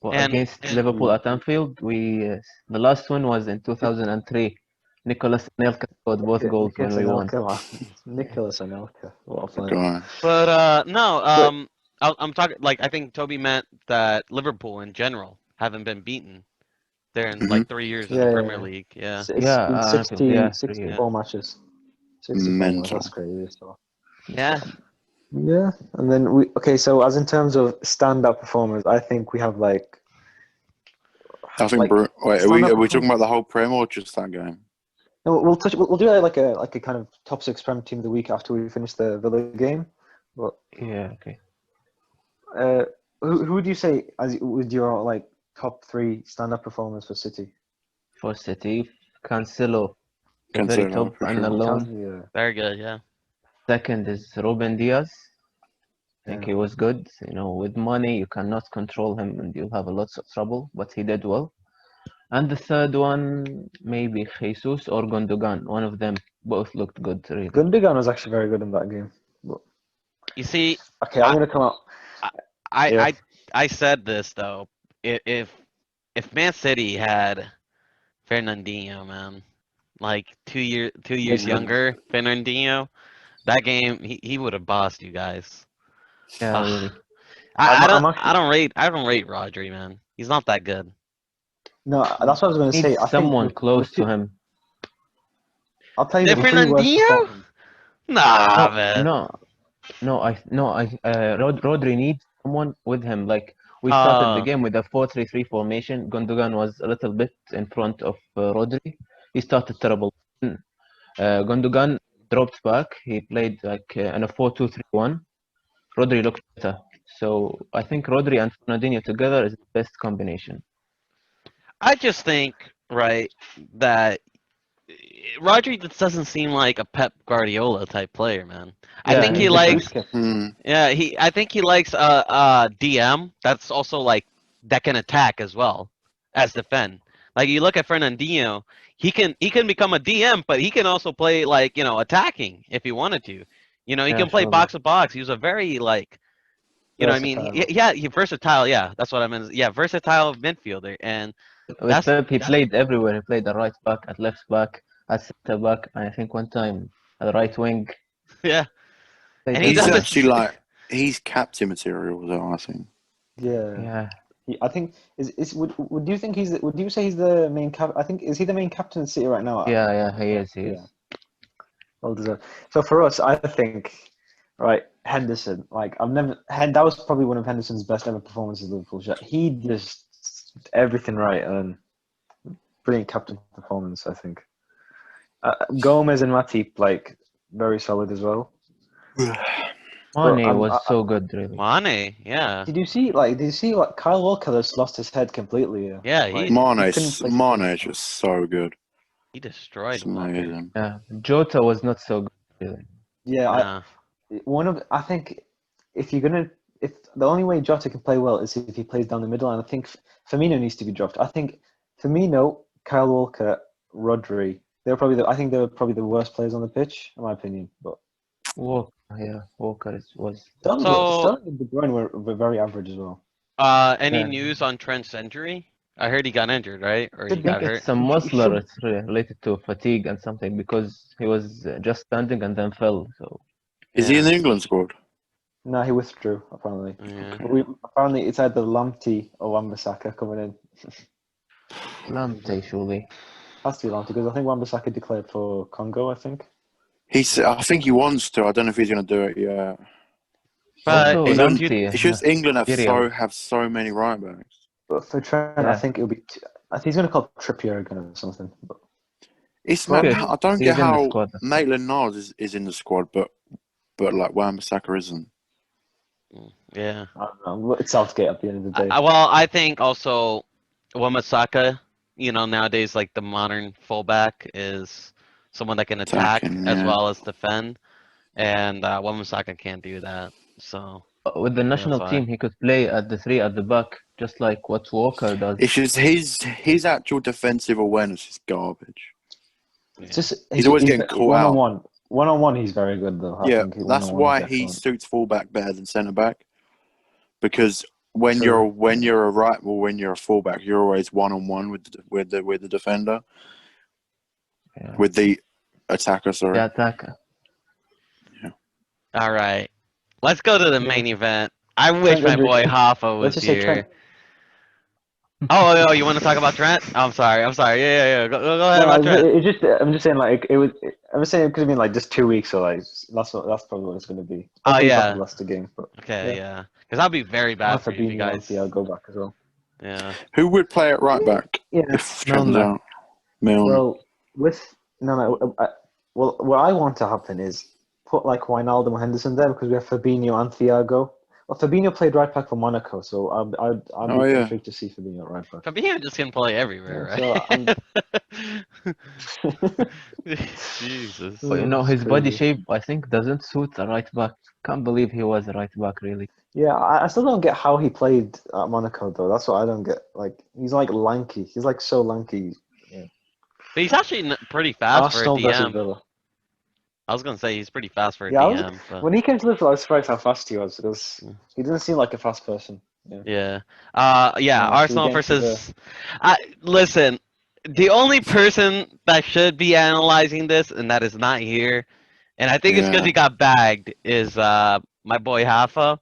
[SPEAKER 4] Well,
[SPEAKER 3] And
[SPEAKER 4] against Liverpool at Anfield, the last one was in 2003. Nicolas Anelka scored both goals when
[SPEAKER 1] Nicholas
[SPEAKER 4] we won.
[SPEAKER 1] Anelka, man. Nicholas Anelka. What a player.
[SPEAKER 2] Guy.
[SPEAKER 3] but no,
[SPEAKER 1] But
[SPEAKER 3] I'm talking like I think Toby meant that Liverpool in general haven't been beaten. They're in
[SPEAKER 2] Mhm.
[SPEAKER 3] like 3 years in the
[SPEAKER 1] yeah,
[SPEAKER 3] Premier League. Yeah.
[SPEAKER 1] it's
[SPEAKER 4] Yeah,
[SPEAKER 1] been
[SPEAKER 4] Anfield, yeah,
[SPEAKER 3] Yeah.
[SPEAKER 1] 64 matches. 64 matches.
[SPEAKER 2] Mental.
[SPEAKER 1] That's crazy. So.
[SPEAKER 3] Yeah.
[SPEAKER 1] Yeah, and then so as in terms of standout performers, I think we have like
[SPEAKER 2] I think.
[SPEAKER 1] like
[SPEAKER 2] Wait,
[SPEAKER 1] standout
[SPEAKER 2] are we talking about
[SPEAKER 1] performers.
[SPEAKER 2] the whole Prem or just that game?
[SPEAKER 1] No, we'll do like a kind of top six Prem team of the week after we finish the Villa game. But
[SPEAKER 4] yeah, okay.
[SPEAKER 1] uh, who would you say as with your like top three stand-up performers for City?
[SPEAKER 4] For City, Cancelo, the very
[SPEAKER 2] Cancelo,
[SPEAKER 4] top
[SPEAKER 2] for
[SPEAKER 4] and
[SPEAKER 2] sure.
[SPEAKER 4] alone.
[SPEAKER 1] Yeah,
[SPEAKER 3] Very good. Yeah.
[SPEAKER 4] Second is Ruben Diaz. I think
[SPEAKER 1] yeah.
[SPEAKER 4] he was good. You know, with money, you cannot control him and you'll have a lots of trouble, but he did well. And the third one, maybe Jesus or Gundogan. One of them both looked good, really.
[SPEAKER 1] Gundogan was actually very good in that game. But,
[SPEAKER 3] You see,
[SPEAKER 1] okay, I'm
[SPEAKER 3] I
[SPEAKER 1] gonna come out.
[SPEAKER 3] I
[SPEAKER 1] Yeah,
[SPEAKER 3] I, I said this though. If Man City had Fernandinho, man, like 2 years
[SPEAKER 1] yeah.
[SPEAKER 3] younger, Fernandinho, that game he would have bossed you guys.
[SPEAKER 4] Yeah,
[SPEAKER 3] Ugh.
[SPEAKER 4] really.
[SPEAKER 3] I, I
[SPEAKER 1] I'm
[SPEAKER 3] don't
[SPEAKER 1] actually
[SPEAKER 3] I don't rate Rodri, man. He's not that good.
[SPEAKER 1] no. That's what I was gonna say.
[SPEAKER 4] Needs
[SPEAKER 1] I think
[SPEAKER 4] someone
[SPEAKER 1] the
[SPEAKER 4] close
[SPEAKER 1] two.
[SPEAKER 4] to him.
[SPEAKER 1] I'll tell you
[SPEAKER 3] De
[SPEAKER 1] the three worst
[SPEAKER 3] Fernandinho?
[SPEAKER 1] performers.
[SPEAKER 3] Nah,
[SPEAKER 4] No,
[SPEAKER 3] man.
[SPEAKER 4] no, Rodri needs someone with him. Like we started the
[SPEAKER 3] Uh,
[SPEAKER 4] game with a 4-3-3 formation. Gundogan was a little bit in front of Rodri. He started terrible. Gundogan dropped back. He played like in a 4-2-3-1. Rodri looked better. So I think Rodri and Fernandinho together is the best combination.
[SPEAKER 3] I just think right that Rodri just doesn't seem like a Pep Guardiola type player, man. I
[SPEAKER 4] Yeah,
[SPEAKER 3] think
[SPEAKER 1] He's
[SPEAKER 3] he
[SPEAKER 4] he's
[SPEAKER 1] the
[SPEAKER 4] different.
[SPEAKER 3] likes
[SPEAKER 1] Busquets.
[SPEAKER 2] Hmm.
[SPEAKER 3] yeah, I think he likes DM that's also like that can attack as well as defend. Like you look at Fernandinho, he can become a DM, but he can also play like, attacking if he wanted to. He
[SPEAKER 4] Yeah,
[SPEAKER 3] can play
[SPEAKER 4] surely.
[SPEAKER 3] box to box. He was a very like, I mean,
[SPEAKER 1] Versatile.
[SPEAKER 3] he versatile, yeah, that's what I meant. Yeah, versatile midfielder and
[SPEAKER 4] With
[SPEAKER 3] that's
[SPEAKER 4] Pep, he played everywhere. He played at right back, at left back, at centre back, and I think one time at right wing.
[SPEAKER 3] yeah.
[SPEAKER 4] Played
[SPEAKER 3] And he
[SPEAKER 2] He's
[SPEAKER 3] does
[SPEAKER 4] everywhere.
[SPEAKER 3] this
[SPEAKER 2] actually like he's captain material, though. I think.
[SPEAKER 1] Yeah.
[SPEAKER 4] Yeah,
[SPEAKER 1] I think would you think would you say he's the main cap? I think is he the main captain of City right now?
[SPEAKER 4] yeah, he is, he
[SPEAKER 1] Yeah,
[SPEAKER 4] is.
[SPEAKER 1] well deserved. So for us, I think right Henderson. Like that was probably one of Henderson's best ever performances. Liverpool shot. He just did everything right and brilliant captain performance. I think Gomez and Matip like very solid as well. But
[SPEAKER 4] Mane was so good, really.
[SPEAKER 3] Mane, yeah.
[SPEAKER 1] did you see like Kyle Walker just lost his head completely?
[SPEAKER 3] Yeah,
[SPEAKER 1] Like he couldn't place his
[SPEAKER 2] Mane
[SPEAKER 1] feet.
[SPEAKER 2] is just so good.
[SPEAKER 3] he
[SPEAKER 2] It's
[SPEAKER 3] destroyed Walker.
[SPEAKER 2] amazing.
[SPEAKER 4] Yeah, Jota was not so good, really.
[SPEAKER 1] Yeah,
[SPEAKER 3] Nah.
[SPEAKER 1] I think if you're gonna if the only way Jota can play well is if he plays down the middle, and I think Firmino needs to be dropped. I think Firmino, Kyle Walker, Rodri, I think they were probably the worst players on the pitch, in my opinion. But
[SPEAKER 4] Walker, yeah, was.
[SPEAKER 3] So,
[SPEAKER 1] Sterling and De Bruyne were very average as well.
[SPEAKER 3] any
[SPEAKER 4] Yeah.
[SPEAKER 3] news on Trent's injury? I heard he got injured, right? Or he
[SPEAKER 1] Should
[SPEAKER 4] I
[SPEAKER 1] be
[SPEAKER 3] got
[SPEAKER 4] think
[SPEAKER 3] hurt.
[SPEAKER 4] it's some
[SPEAKER 1] he
[SPEAKER 4] muscular.
[SPEAKER 1] should
[SPEAKER 4] It's related to fatigue and something because he was just standing and then fell. So
[SPEAKER 2] Is he in
[SPEAKER 3] Yeah.
[SPEAKER 2] the England squad?
[SPEAKER 1] No, he withdrew apparently.
[SPEAKER 3] Yeah.
[SPEAKER 1] But apparently it's either Lamptey or Wan-Bissaka coming in.
[SPEAKER 4] Lamptey surely.
[SPEAKER 1] Has to be Lamptey because I think Wan-Bissaka declared for Congo. I think.
[SPEAKER 2] I think he wants to. I don't know if he's going to do it yet.
[SPEAKER 3] But
[SPEAKER 4] Also
[SPEAKER 2] England.
[SPEAKER 3] do you,
[SPEAKER 4] Lamptey,
[SPEAKER 2] It's just England
[SPEAKER 4] Nigeria.
[SPEAKER 2] have so many right backs.
[SPEAKER 1] But for Trent, I
[SPEAKER 4] Yeah.
[SPEAKER 1] think it'll be. I think he's going to call Trippier again or something. But
[SPEAKER 2] It's
[SPEAKER 1] Well,
[SPEAKER 2] I don't
[SPEAKER 4] He's
[SPEAKER 2] get
[SPEAKER 4] in the
[SPEAKER 2] how
[SPEAKER 4] squad.
[SPEAKER 2] Maitland-Niles is in the squad, but like Wan-Bissaka isn't.
[SPEAKER 3] yeah.
[SPEAKER 1] I don't know. It's Southgate at the end of the day.
[SPEAKER 3] Well, I think also Wamasaka, nowadays like the modern fullback is someone that can attack
[SPEAKER 2] Attacking,
[SPEAKER 3] as
[SPEAKER 2] yeah.
[SPEAKER 3] well as defend, and Wamasaka can't do that. So
[SPEAKER 4] with the national
[SPEAKER 3] why.
[SPEAKER 4] team, he could play at the 3 at the back, just like what Walker does.
[SPEAKER 2] It's just his actual defensive awareness is garbage.
[SPEAKER 1] It's just
[SPEAKER 2] He's always getting caught
[SPEAKER 1] one on
[SPEAKER 2] out.
[SPEAKER 1] one. One on one, he's very good though. I
[SPEAKER 2] Yeah,
[SPEAKER 1] think
[SPEAKER 2] that's
[SPEAKER 1] one-on-one
[SPEAKER 2] why
[SPEAKER 1] is
[SPEAKER 2] he
[SPEAKER 1] excellent.
[SPEAKER 2] suits fullback better than centre back. Because when
[SPEAKER 1] True.
[SPEAKER 2] you're a right or when you're a fullback, you're always one on one with the defender,
[SPEAKER 4] Yeah.
[SPEAKER 2] with the attacker. Sorry.
[SPEAKER 4] The attacker.
[SPEAKER 3] All right, let's go to the
[SPEAKER 1] Yeah.
[SPEAKER 3] main event. I wish
[SPEAKER 1] Trent
[SPEAKER 3] my
[SPEAKER 1] injury.
[SPEAKER 3] boy Hoffa
[SPEAKER 1] Let's
[SPEAKER 3] was
[SPEAKER 1] just say
[SPEAKER 3] here.
[SPEAKER 1] Trent.
[SPEAKER 3] Oh, you want to talk about Trent? I'm sorry. Yeah. Go ahead
[SPEAKER 1] No,
[SPEAKER 3] about Trent.
[SPEAKER 1] I'm just saying like I'm just saying it could have been like just 2 weeks or like that's probably what it's going to be.
[SPEAKER 3] Oh,
[SPEAKER 1] Hopefully
[SPEAKER 3] yeah.
[SPEAKER 1] it's not the Leicester game, but
[SPEAKER 3] Okay, yeah. Because that'd be very
[SPEAKER 1] I'll
[SPEAKER 3] bad
[SPEAKER 1] have
[SPEAKER 3] for you if you
[SPEAKER 1] Fabinho and
[SPEAKER 3] guys.
[SPEAKER 1] Thiago go back as well.
[SPEAKER 3] Yeah.
[SPEAKER 2] Who would play at right back
[SPEAKER 1] Yeah.
[SPEAKER 2] if Trent was
[SPEAKER 4] Milner.
[SPEAKER 2] out? Milner.
[SPEAKER 1] Well, what I want to happen is put like Wijnaldum and Henderson there because we have Fabinho and Thiago. Well, Fabinho played right back for Monaco, so I'd
[SPEAKER 2] Oh,
[SPEAKER 1] be
[SPEAKER 2] yeah.
[SPEAKER 1] intrigued to see Fabinho at right back.
[SPEAKER 3] Fabinho just can play everywhere,
[SPEAKER 1] Yeah,
[SPEAKER 3] right? Jesus.
[SPEAKER 4] But
[SPEAKER 1] It's
[SPEAKER 4] his body
[SPEAKER 1] crazy.
[SPEAKER 4] shape, I think, doesn't suit a right back. Can't believe he was a right back, really.
[SPEAKER 1] Yeah, I still don't get how he played at Monaco though. That's what I don't get. Like he's like lanky. He's like so lanky.
[SPEAKER 3] But he's actually pretty fast
[SPEAKER 1] Arsenal
[SPEAKER 3] for a
[SPEAKER 1] versus
[SPEAKER 3] DM.
[SPEAKER 1] Villa.
[SPEAKER 3] I was gonna say he's pretty fast for a
[SPEAKER 1] Yeah,
[SPEAKER 3] DM. But...
[SPEAKER 1] when he came to Liverpool, I was surprised how fast he was because he didn't seem like a fast person. Yeah.
[SPEAKER 3] Yeah.
[SPEAKER 1] Should we
[SPEAKER 3] Arsenal
[SPEAKER 1] get into
[SPEAKER 3] versus. Listen, the only person that should be analyzing this, and that is not here, and I think it's because
[SPEAKER 2] Yeah.
[SPEAKER 3] he got bagged, is my boy Hoffa.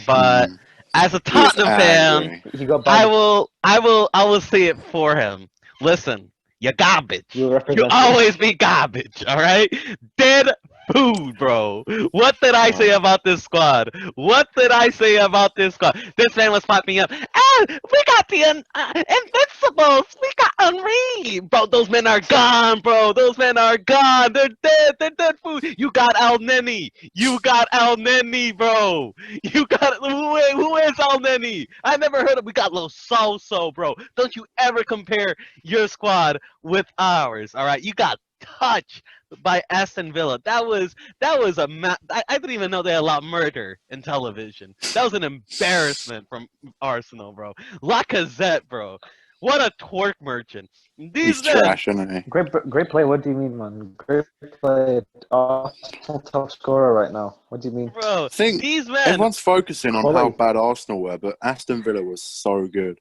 [SPEAKER 3] But as a
[SPEAKER 2] He is
[SPEAKER 3] Tottenham fan,
[SPEAKER 2] angry.
[SPEAKER 1] He got
[SPEAKER 3] I
[SPEAKER 1] banned.
[SPEAKER 3] will say it for him. Listen, you're garbage.
[SPEAKER 1] You
[SPEAKER 3] You
[SPEAKER 1] represent.
[SPEAKER 3] always be garbage, all right? Dead food, bro. What did I say about this squad? What did I say about this squad? This man was popping up. We got the Invincibles. We got Henri. Bro, those men are gone, bro. Those men are gone. They're dead. They're dead food. You got El Neni. You got El Neni, bro. You got who is El Neni? I never heard of. We got Lo Soso, bro. Don't you ever compare your squad with ours. All right, you got touched by Aston Villa. That was I didn't even know they allowed murder in television. That was an embarrassment from Arsenal, bro. Lacazette, bro. What a twerk merchant.
[SPEAKER 2] He's trash, isn't he?
[SPEAKER 1] Great play. What do you mean, man? Great play. Arsenal top scorer right now. What do you mean?
[SPEAKER 3] Bro,
[SPEAKER 2] I think
[SPEAKER 3] these men.
[SPEAKER 2] everyone's focusing on how
[SPEAKER 1] Quality.
[SPEAKER 2] bad Arsenal were, but Aston Villa was so good.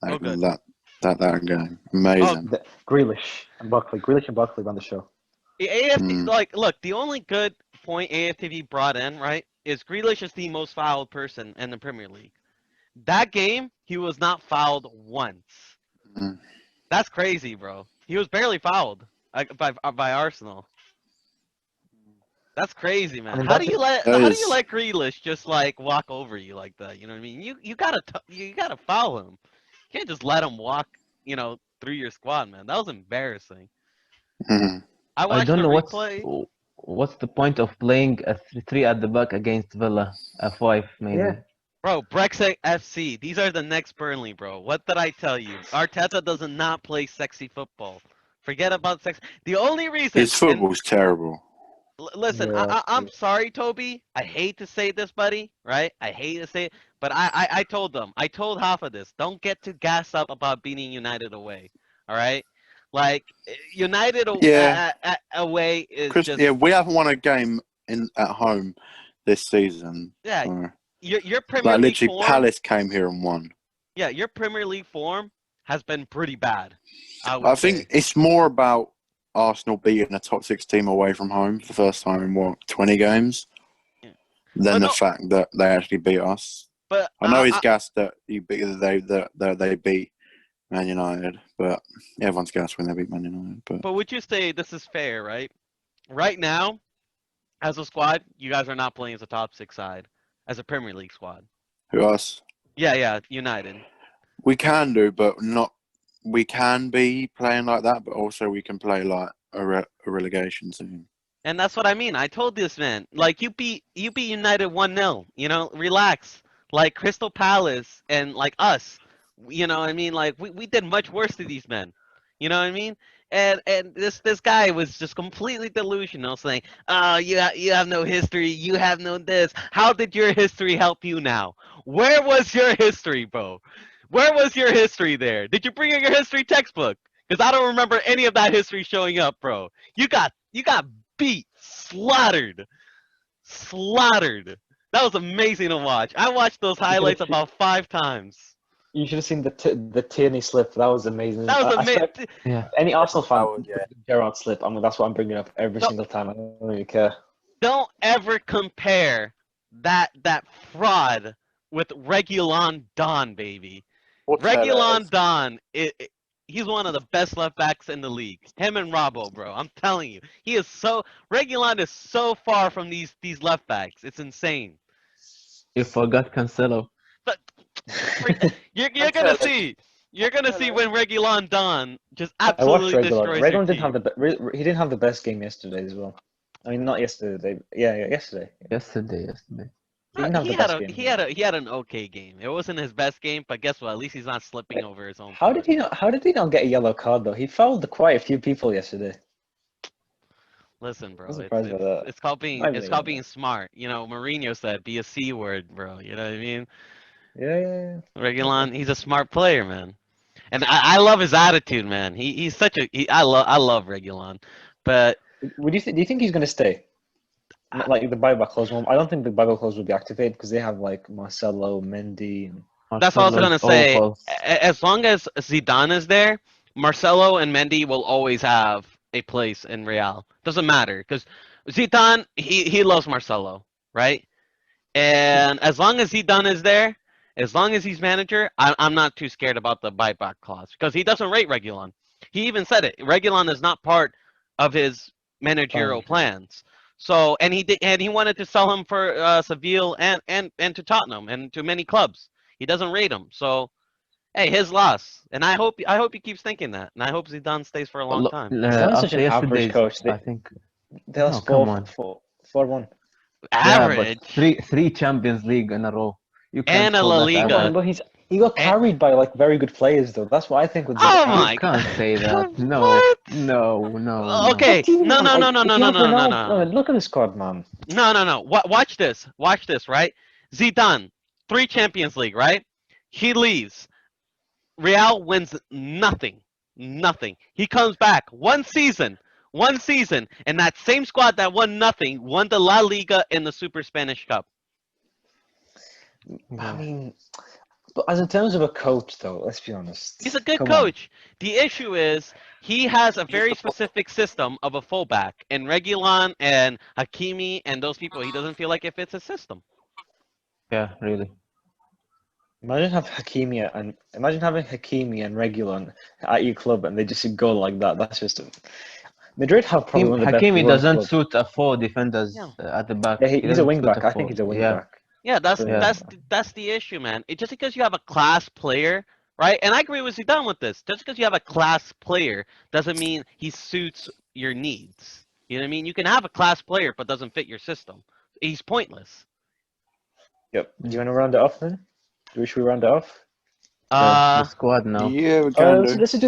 [SPEAKER 3] Oh, good.
[SPEAKER 2] That game. Amazing.
[SPEAKER 1] Grealish and Buckley. Grealish and Buckley run the show.
[SPEAKER 3] The AFT, look, the only good point AFTV brought in, right, is Grealish is the most fouled person in the Premier League. That game, he was not fouled once.
[SPEAKER 2] Mm.
[SPEAKER 3] That's crazy, bro. He was barely fouled by Arsenal. That's crazy, man.
[SPEAKER 1] I mean,
[SPEAKER 3] How do you let Grealish just like walk over you like that? You know what I mean? You gotta foul him. You can't just let him walk, through your squad, man. That was embarrassing.
[SPEAKER 2] Mhm.
[SPEAKER 3] I
[SPEAKER 4] I
[SPEAKER 3] watched
[SPEAKER 4] don't
[SPEAKER 3] the
[SPEAKER 4] know
[SPEAKER 3] replay.
[SPEAKER 4] what's the point of playing a 3 at the back against Villa, a 5 maybe.
[SPEAKER 1] Yeah.
[SPEAKER 3] Bro, Brexit FC. These are the next Burnley, bro. What did I tell you? Arteta does not play sexy football. Forget about sex. The only reason.
[SPEAKER 2] His football's terrible.
[SPEAKER 3] Listen,
[SPEAKER 1] Yeah.
[SPEAKER 3] I'm sorry, Toby. I hate to say this, buddy. Right? I hate to say it, but I told them. I told half of this. Don't get too gassed up about beating United away. All right? Like United
[SPEAKER 2] Yeah.
[SPEAKER 3] away is just.
[SPEAKER 2] Yeah, we haven't won a game at home this season.
[SPEAKER 3] Yeah.
[SPEAKER 2] So.
[SPEAKER 3] Your Premier
[SPEAKER 2] Like
[SPEAKER 3] League
[SPEAKER 2] literally,
[SPEAKER 3] form.
[SPEAKER 2] Palace came here and won.
[SPEAKER 3] Yeah, your Premier League form has been pretty bad.
[SPEAKER 2] I think it's more about Arsenal beating a top 6 team away from home for the first time in 20 games, than the fact that they actually beat us.
[SPEAKER 3] But
[SPEAKER 2] I know he's gassed that they beat Man United, but everyone's gassed when they beat Man United.
[SPEAKER 3] But would you say this is fair, right? Right now, as a squad, you guys are not playing as a top 6 side, as a Premier League squad.
[SPEAKER 2] Who us?
[SPEAKER 3] Yeah, United.
[SPEAKER 2] We can do, but not. We can be playing like that, but also we can play like a relegation team.
[SPEAKER 3] And that's what I mean. I told this man, like you beat United 1-0. Relax. Like Crystal Palace and like us. You know what I mean? Like we did much worse to these men. You know what I mean? and this guy was just completely delusional, saying, "Oh, you have no history. You have no this. How did your history help you now? Where was your history, bro? Where was your history there? Did you bring in your history textbook? Because I don't remember any of that history showing up, bro. You got beat, slaughtered. That was amazing to watch. I watched those highlights about 5 times.
[SPEAKER 1] You should have seen the Tierney slip. That was amazing.
[SPEAKER 3] That was
[SPEAKER 1] I swear,
[SPEAKER 3] amazing.
[SPEAKER 4] Yeah.
[SPEAKER 1] any Arsenal fan,
[SPEAKER 2] That was- yeah.
[SPEAKER 1] Gerrard slip. That's what I'm bringing up every
[SPEAKER 3] No.
[SPEAKER 1] single time. I don't really care.
[SPEAKER 3] Don't ever compare that fraud with Regulon Don, baby.
[SPEAKER 2] What's that,
[SPEAKER 3] Regulon Don, he's one of the best left backs in the league. Him and Robbo, bro. I'm telling you, Regulon is so far from these left backs. It's insane.
[SPEAKER 4] You forgot Cancelo.
[SPEAKER 3] But you're gonna see. You're gonna see when Regulon Don just
[SPEAKER 1] I watched
[SPEAKER 3] absolutely
[SPEAKER 1] Regulon.
[SPEAKER 3] destroys your
[SPEAKER 1] Regulon didn't
[SPEAKER 3] team.
[SPEAKER 1] have he didn't have the best game yesterday as well. I mean, not yesterday. Yesterday.
[SPEAKER 4] Yesterday.
[SPEAKER 1] He didn't have
[SPEAKER 3] He
[SPEAKER 1] the
[SPEAKER 3] had
[SPEAKER 1] best
[SPEAKER 3] a
[SPEAKER 1] game.
[SPEAKER 3] he had an okay game. It wasn't his best game, but guess what? At least he's not slipping over his own.
[SPEAKER 1] How did he not? How did he not get a yellow card though? He fouled quite a few people yesterday.
[SPEAKER 3] Listen, bro.
[SPEAKER 1] I'm surprised by that.
[SPEAKER 3] It's called being
[SPEAKER 1] I
[SPEAKER 3] it's
[SPEAKER 1] really
[SPEAKER 3] called
[SPEAKER 1] am.
[SPEAKER 3] being smart. You know, Mourinho said, "Be a C word, bro." You know what I mean?
[SPEAKER 1] Yeah.
[SPEAKER 3] Regulon, he's a smart player, man. And I love his attitude, man. He's such a I love Regulon, but
[SPEAKER 1] Do you think he's going to stay? Like the buyback clause one. I don't think the buyback clause will be activated because they have like Marcelo, Mendy. And...
[SPEAKER 3] that's what I was gonna say.
[SPEAKER 4] Awful.
[SPEAKER 3] As long as Zidane is there, Marcelo and Mendy will always have a place in Real. Doesn't matter because Zidane he loves Marcelo, right? And as long as Zidane is there, as long as he's manager, I'm not too scared about the buyback clause because he doesn't rate Regulon. He even said it. Regulon is not part of his managerial plans. So and he wanted to sell him for Seville and to Tottenham and to many clubs. He doesn't rate him. So hey, his loss. And I hope he keeps thinking that. And I hope Zidane stays for a long time.
[SPEAKER 1] Zidane's such
[SPEAKER 4] After
[SPEAKER 1] an average
[SPEAKER 4] yesterday's,
[SPEAKER 1] coach.
[SPEAKER 4] I think.
[SPEAKER 1] They lost
[SPEAKER 4] come on.
[SPEAKER 1] 4-1.
[SPEAKER 3] Average.
[SPEAKER 4] Yeah, but three Champions League in a row. You
[SPEAKER 3] And
[SPEAKER 4] can't
[SPEAKER 3] a
[SPEAKER 4] call
[SPEAKER 3] La
[SPEAKER 4] that
[SPEAKER 3] Liga.
[SPEAKER 4] average.
[SPEAKER 1] But he got carried by like very good players though. That's what I think with
[SPEAKER 3] Oh
[SPEAKER 1] Zidane.
[SPEAKER 3] my
[SPEAKER 4] You can't say that. No,
[SPEAKER 3] What?
[SPEAKER 4] no.
[SPEAKER 3] Okay. No.
[SPEAKER 1] Look at the squad, man.
[SPEAKER 3] No. Watch this. Watch this, right? Zidane, 3 Champions League, right? He leaves. Real wins nothing. He comes back one season, and that same squad that won nothing won the La Liga and the Super Spanish Cup.
[SPEAKER 1] I mean, but as in terms of a coach, though, let's be honest.
[SPEAKER 3] He's a good
[SPEAKER 1] Come on.
[SPEAKER 3] coach. The issue is he has a very specific system of a fullback, and Regulon and Hakimi and those people, he doesn't feel like it fits his system.
[SPEAKER 4] Yeah, really.
[SPEAKER 1] Imagine having Hakimi and Regulon at your club, and they just go like that. That's just Madrid have probably one of the best.
[SPEAKER 4] Hakimi doesn't
[SPEAKER 1] clubs.
[SPEAKER 4] suit a 4 defenders at the back.
[SPEAKER 1] Yeah, he's a
[SPEAKER 4] doesn't
[SPEAKER 1] wing
[SPEAKER 4] suit
[SPEAKER 1] back. I
[SPEAKER 4] four.
[SPEAKER 1] think he's a wing
[SPEAKER 4] Yeah.
[SPEAKER 1] back.
[SPEAKER 3] Yeah, that's
[SPEAKER 1] Yeah.
[SPEAKER 3] the issue, man. Just because you have a class player, right? And I agree with Zidane with this. Just because you have a class player doesn't mean he suits your needs. You know what I mean? You can have a class player, but doesn't fit your system. He's pointless.
[SPEAKER 1] Yep. Do you want to round it off then? Should we round it off?
[SPEAKER 4] The squad now.
[SPEAKER 2] Yeah, we can do.
[SPEAKER 1] Let's do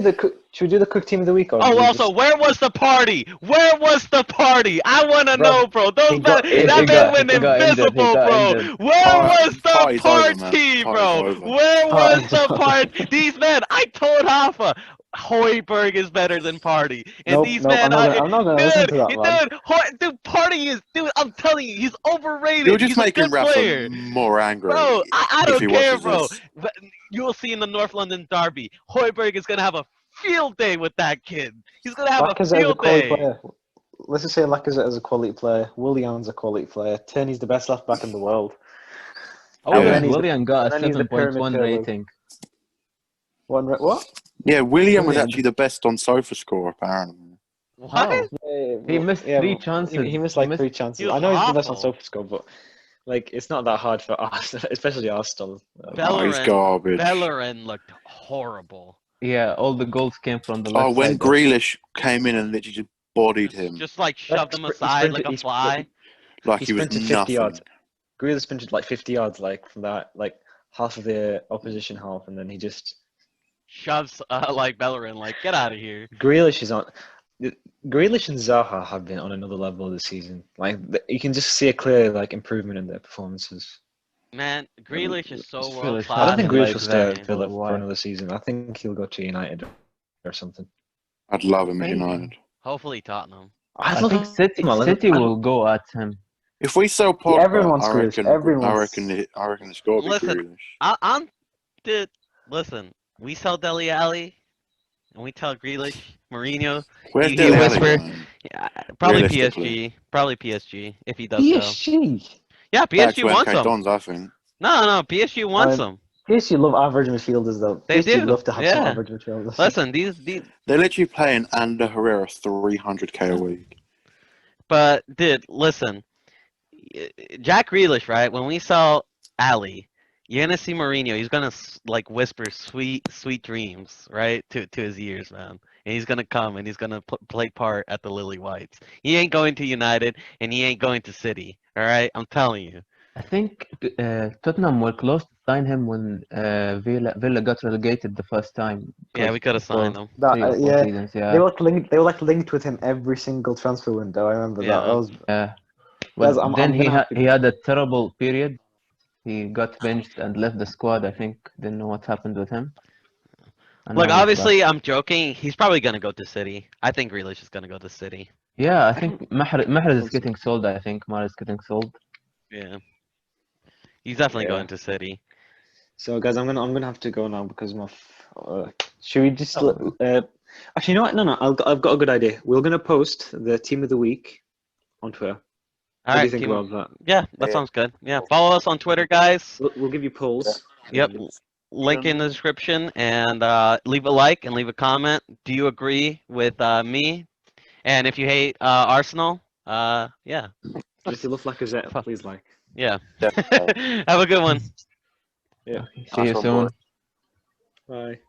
[SPEAKER 1] should we do the cook team of the week? Or
[SPEAKER 3] Oh,
[SPEAKER 1] do we
[SPEAKER 3] also,
[SPEAKER 1] just-
[SPEAKER 3] where was the party? Where was the party? I want to
[SPEAKER 1] Bro,
[SPEAKER 3] know, bro. Those
[SPEAKER 1] he got-
[SPEAKER 3] men,
[SPEAKER 1] he
[SPEAKER 3] that man
[SPEAKER 4] got-
[SPEAKER 3] went
[SPEAKER 4] he got injured,
[SPEAKER 3] invisible,
[SPEAKER 4] he got
[SPEAKER 3] bro.
[SPEAKER 4] injured.
[SPEAKER 3] Where was the
[SPEAKER 2] Party's over, man.
[SPEAKER 3] party, bro?
[SPEAKER 2] Party's over.
[SPEAKER 3] Where was
[SPEAKER 1] Party's
[SPEAKER 3] the
[SPEAKER 1] over.
[SPEAKER 3] party? These men, I told Hoffa, Hoiberg is better than Party. And
[SPEAKER 1] Nope,
[SPEAKER 3] these
[SPEAKER 1] nope,
[SPEAKER 3] men,
[SPEAKER 1] I'm not gonna listen to that, man.
[SPEAKER 3] dude, Party is, dude, I'm telling you, he's overrated.
[SPEAKER 2] You're just
[SPEAKER 3] He's a
[SPEAKER 2] making
[SPEAKER 3] good
[SPEAKER 2] Rafa
[SPEAKER 3] player.
[SPEAKER 2] more angry.
[SPEAKER 3] Bro, I
[SPEAKER 2] if
[SPEAKER 3] don't
[SPEAKER 2] he
[SPEAKER 3] care,
[SPEAKER 2] watches
[SPEAKER 3] bro.
[SPEAKER 2] this.
[SPEAKER 3] But you'll see in the North London derby, Hoiberg is gonna have a field day with that kid. He's gonna have a
[SPEAKER 1] Lacazette is a
[SPEAKER 3] field
[SPEAKER 1] quality
[SPEAKER 3] day.
[SPEAKER 1] player. Let's just say Lacazette is a quality player. Willian's a quality player. Tierney's the best left back in the world.
[SPEAKER 4] Oh,
[SPEAKER 1] And
[SPEAKER 2] yeah.
[SPEAKER 1] then he's the-
[SPEAKER 4] William got a
[SPEAKER 1] and then he's the
[SPEAKER 4] 7.1
[SPEAKER 1] pyramid table.
[SPEAKER 4] rating.
[SPEAKER 1] What?
[SPEAKER 2] Yeah, William was
[SPEAKER 1] William.
[SPEAKER 2] actually the best on sofa score, apparently.
[SPEAKER 3] What?
[SPEAKER 4] How? He missed 3
[SPEAKER 1] well,
[SPEAKER 4] chances.
[SPEAKER 1] He missed like 3 chances.
[SPEAKER 3] He was
[SPEAKER 1] I know he's the best on
[SPEAKER 3] awful.
[SPEAKER 1] SofaScore, but like it's not that hard for Arsenal, especially Arsenal.
[SPEAKER 2] Oh, he's
[SPEAKER 3] Bellerin,
[SPEAKER 2] garbage.
[SPEAKER 3] Bellerin looked horrible.
[SPEAKER 4] Yeah, all the goals came from the left
[SPEAKER 2] Oh, when
[SPEAKER 4] side.
[SPEAKER 2] Grealish came in and literally just bodied him
[SPEAKER 3] Just like shoved him aside like a fly.
[SPEAKER 2] like
[SPEAKER 1] He
[SPEAKER 2] he was
[SPEAKER 1] sprinted 50
[SPEAKER 2] nothing.
[SPEAKER 1] yards. Grealish sprinted like 50 yards, like from that, like half of the opposition half, and then he just
[SPEAKER 3] shoves like Bellerin, like get out of here.
[SPEAKER 1] Grealish is on. Grealish and Zaha have been on another level this season. Like you can just see a clear like improvement in their performances.
[SPEAKER 3] Man, Grealish is so world
[SPEAKER 4] Grealish
[SPEAKER 1] I don't
[SPEAKER 3] class.
[SPEAKER 1] think
[SPEAKER 4] been
[SPEAKER 1] Grealish
[SPEAKER 4] like
[SPEAKER 1] will stay
[SPEAKER 4] that
[SPEAKER 1] at
[SPEAKER 4] for a
[SPEAKER 1] Villa for
[SPEAKER 4] while.
[SPEAKER 1] another season. I think he'll go to United or something.
[SPEAKER 2] I'd love him at
[SPEAKER 4] Maybe.
[SPEAKER 2] United.
[SPEAKER 3] Hopefully Tottenham.
[SPEAKER 1] I
[SPEAKER 4] I
[SPEAKER 1] love
[SPEAKER 4] think City
[SPEAKER 1] him.
[SPEAKER 4] City will go at him.
[SPEAKER 2] If we sell Pogba,
[SPEAKER 1] Everyone wants
[SPEAKER 2] I
[SPEAKER 1] Grealish.
[SPEAKER 2] reckon. I reckon it's got to be
[SPEAKER 3] Listen,
[SPEAKER 2] Grealish.
[SPEAKER 3] I'm listen. We sell Dele Alli, and we tell Grealish, Mourinho.
[SPEAKER 2] Where's
[SPEAKER 3] You
[SPEAKER 2] Dele Alli
[SPEAKER 3] whisper,
[SPEAKER 2] going?
[SPEAKER 3] yeah, probably
[SPEAKER 2] Realistically.
[SPEAKER 3] PSG if he does go.
[SPEAKER 1] PSG.
[SPEAKER 3] Yeah,
[SPEAKER 2] Back
[SPEAKER 3] PSG
[SPEAKER 2] to
[SPEAKER 3] wants
[SPEAKER 2] MK
[SPEAKER 3] him.
[SPEAKER 2] Dons, I think.
[SPEAKER 3] No, PSG wants
[SPEAKER 1] Um,
[SPEAKER 3] him.
[SPEAKER 1] PSG love average midfielders though.
[SPEAKER 3] They
[SPEAKER 1] PSG
[SPEAKER 3] do.
[SPEAKER 1] love to have some
[SPEAKER 3] Yeah.
[SPEAKER 1] average midfielders.
[SPEAKER 3] Listen, these
[SPEAKER 2] They're literally paying Ander Herrera 300k a week.
[SPEAKER 3] but dude, listen. Jack Grealish, right? When we sell Ali, you're gonna see Mourinho. He's gonna like whisper sweet, sweet dreams, right, to his ears, man. And he's gonna come and he's gonna play part at the Lily Whites. He ain't going to United and he ain't going to City. All right, I'm telling you.
[SPEAKER 4] I think Tottenham were close to sign him when Villa got relegated the first time.
[SPEAKER 3] Yeah, we could have
[SPEAKER 4] for
[SPEAKER 3] signed him.
[SPEAKER 4] 3 or 4
[SPEAKER 1] Yeah,
[SPEAKER 4] seasons.
[SPEAKER 1] they
[SPEAKER 4] Yeah,
[SPEAKER 1] were like linked with him every single transfer window. I remember that.
[SPEAKER 3] Yeah.
[SPEAKER 1] That was,
[SPEAKER 4] yeah.
[SPEAKER 1] guys,
[SPEAKER 4] But then
[SPEAKER 1] I'm gonna have to.
[SPEAKER 4] he had a terrible period. He got benched and left the squad. I think didn't know what happened with him. And
[SPEAKER 3] Look,
[SPEAKER 4] now he's back.
[SPEAKER 3] obviously, I'm joking. He's probably gonna go to City. I think Grealish is gonna go to City.
[SPEAKER 4] Yeah, I think Mahrez is getting sold. I think Mahrez is getting sold.
[SPEAKER 3] Yeah, he's definitely
[SPEAKER 1] Yeah.
[SPEAKER 3] going to City.
[SPEAKER 1] So, guys, I'm gonna have to go now because my. Should we just?
[SPEAKER 4] Oh.
[SPEAKER 1] Actually, you know what? No. I've got a good idea. We're gonna post the team of the week on Twitter.
[SPEAKER 3] All
[SPEAKER 1] What do
[SPEAKER 3] right,
[SPEAKER 1] you think
[SPEAKER 3] team.
[SPEAKER 1] about that?
[SPEAKER 3] Yeah, that
[SPEAKER 2] Yeah.
[SPEAKER 3] sounds good. Yeah, follow us on Twitter, guys.
[SPEAKER 1] We'll give you polls.
[SPEAKER 3] Yep, link in the description, and leave a like and leave a comment. Do you agree with me? And if you hate Arsenal, yeah,
[SPEAKER 1] And if you love Lacazette, please like.
[SPEAKER 3] yeah.
[SPEAKER 2] Definitely.
[SPEAKER 3] Have a good one.
[SPEAKER 1] Yeah.
[SPEAKER 4] Okay, see you
[SPEAKER 2] Nice one,
[SPEAKER 4] soon.
[SPEAKER 2] boys.
[SPEAKER 1] Bye.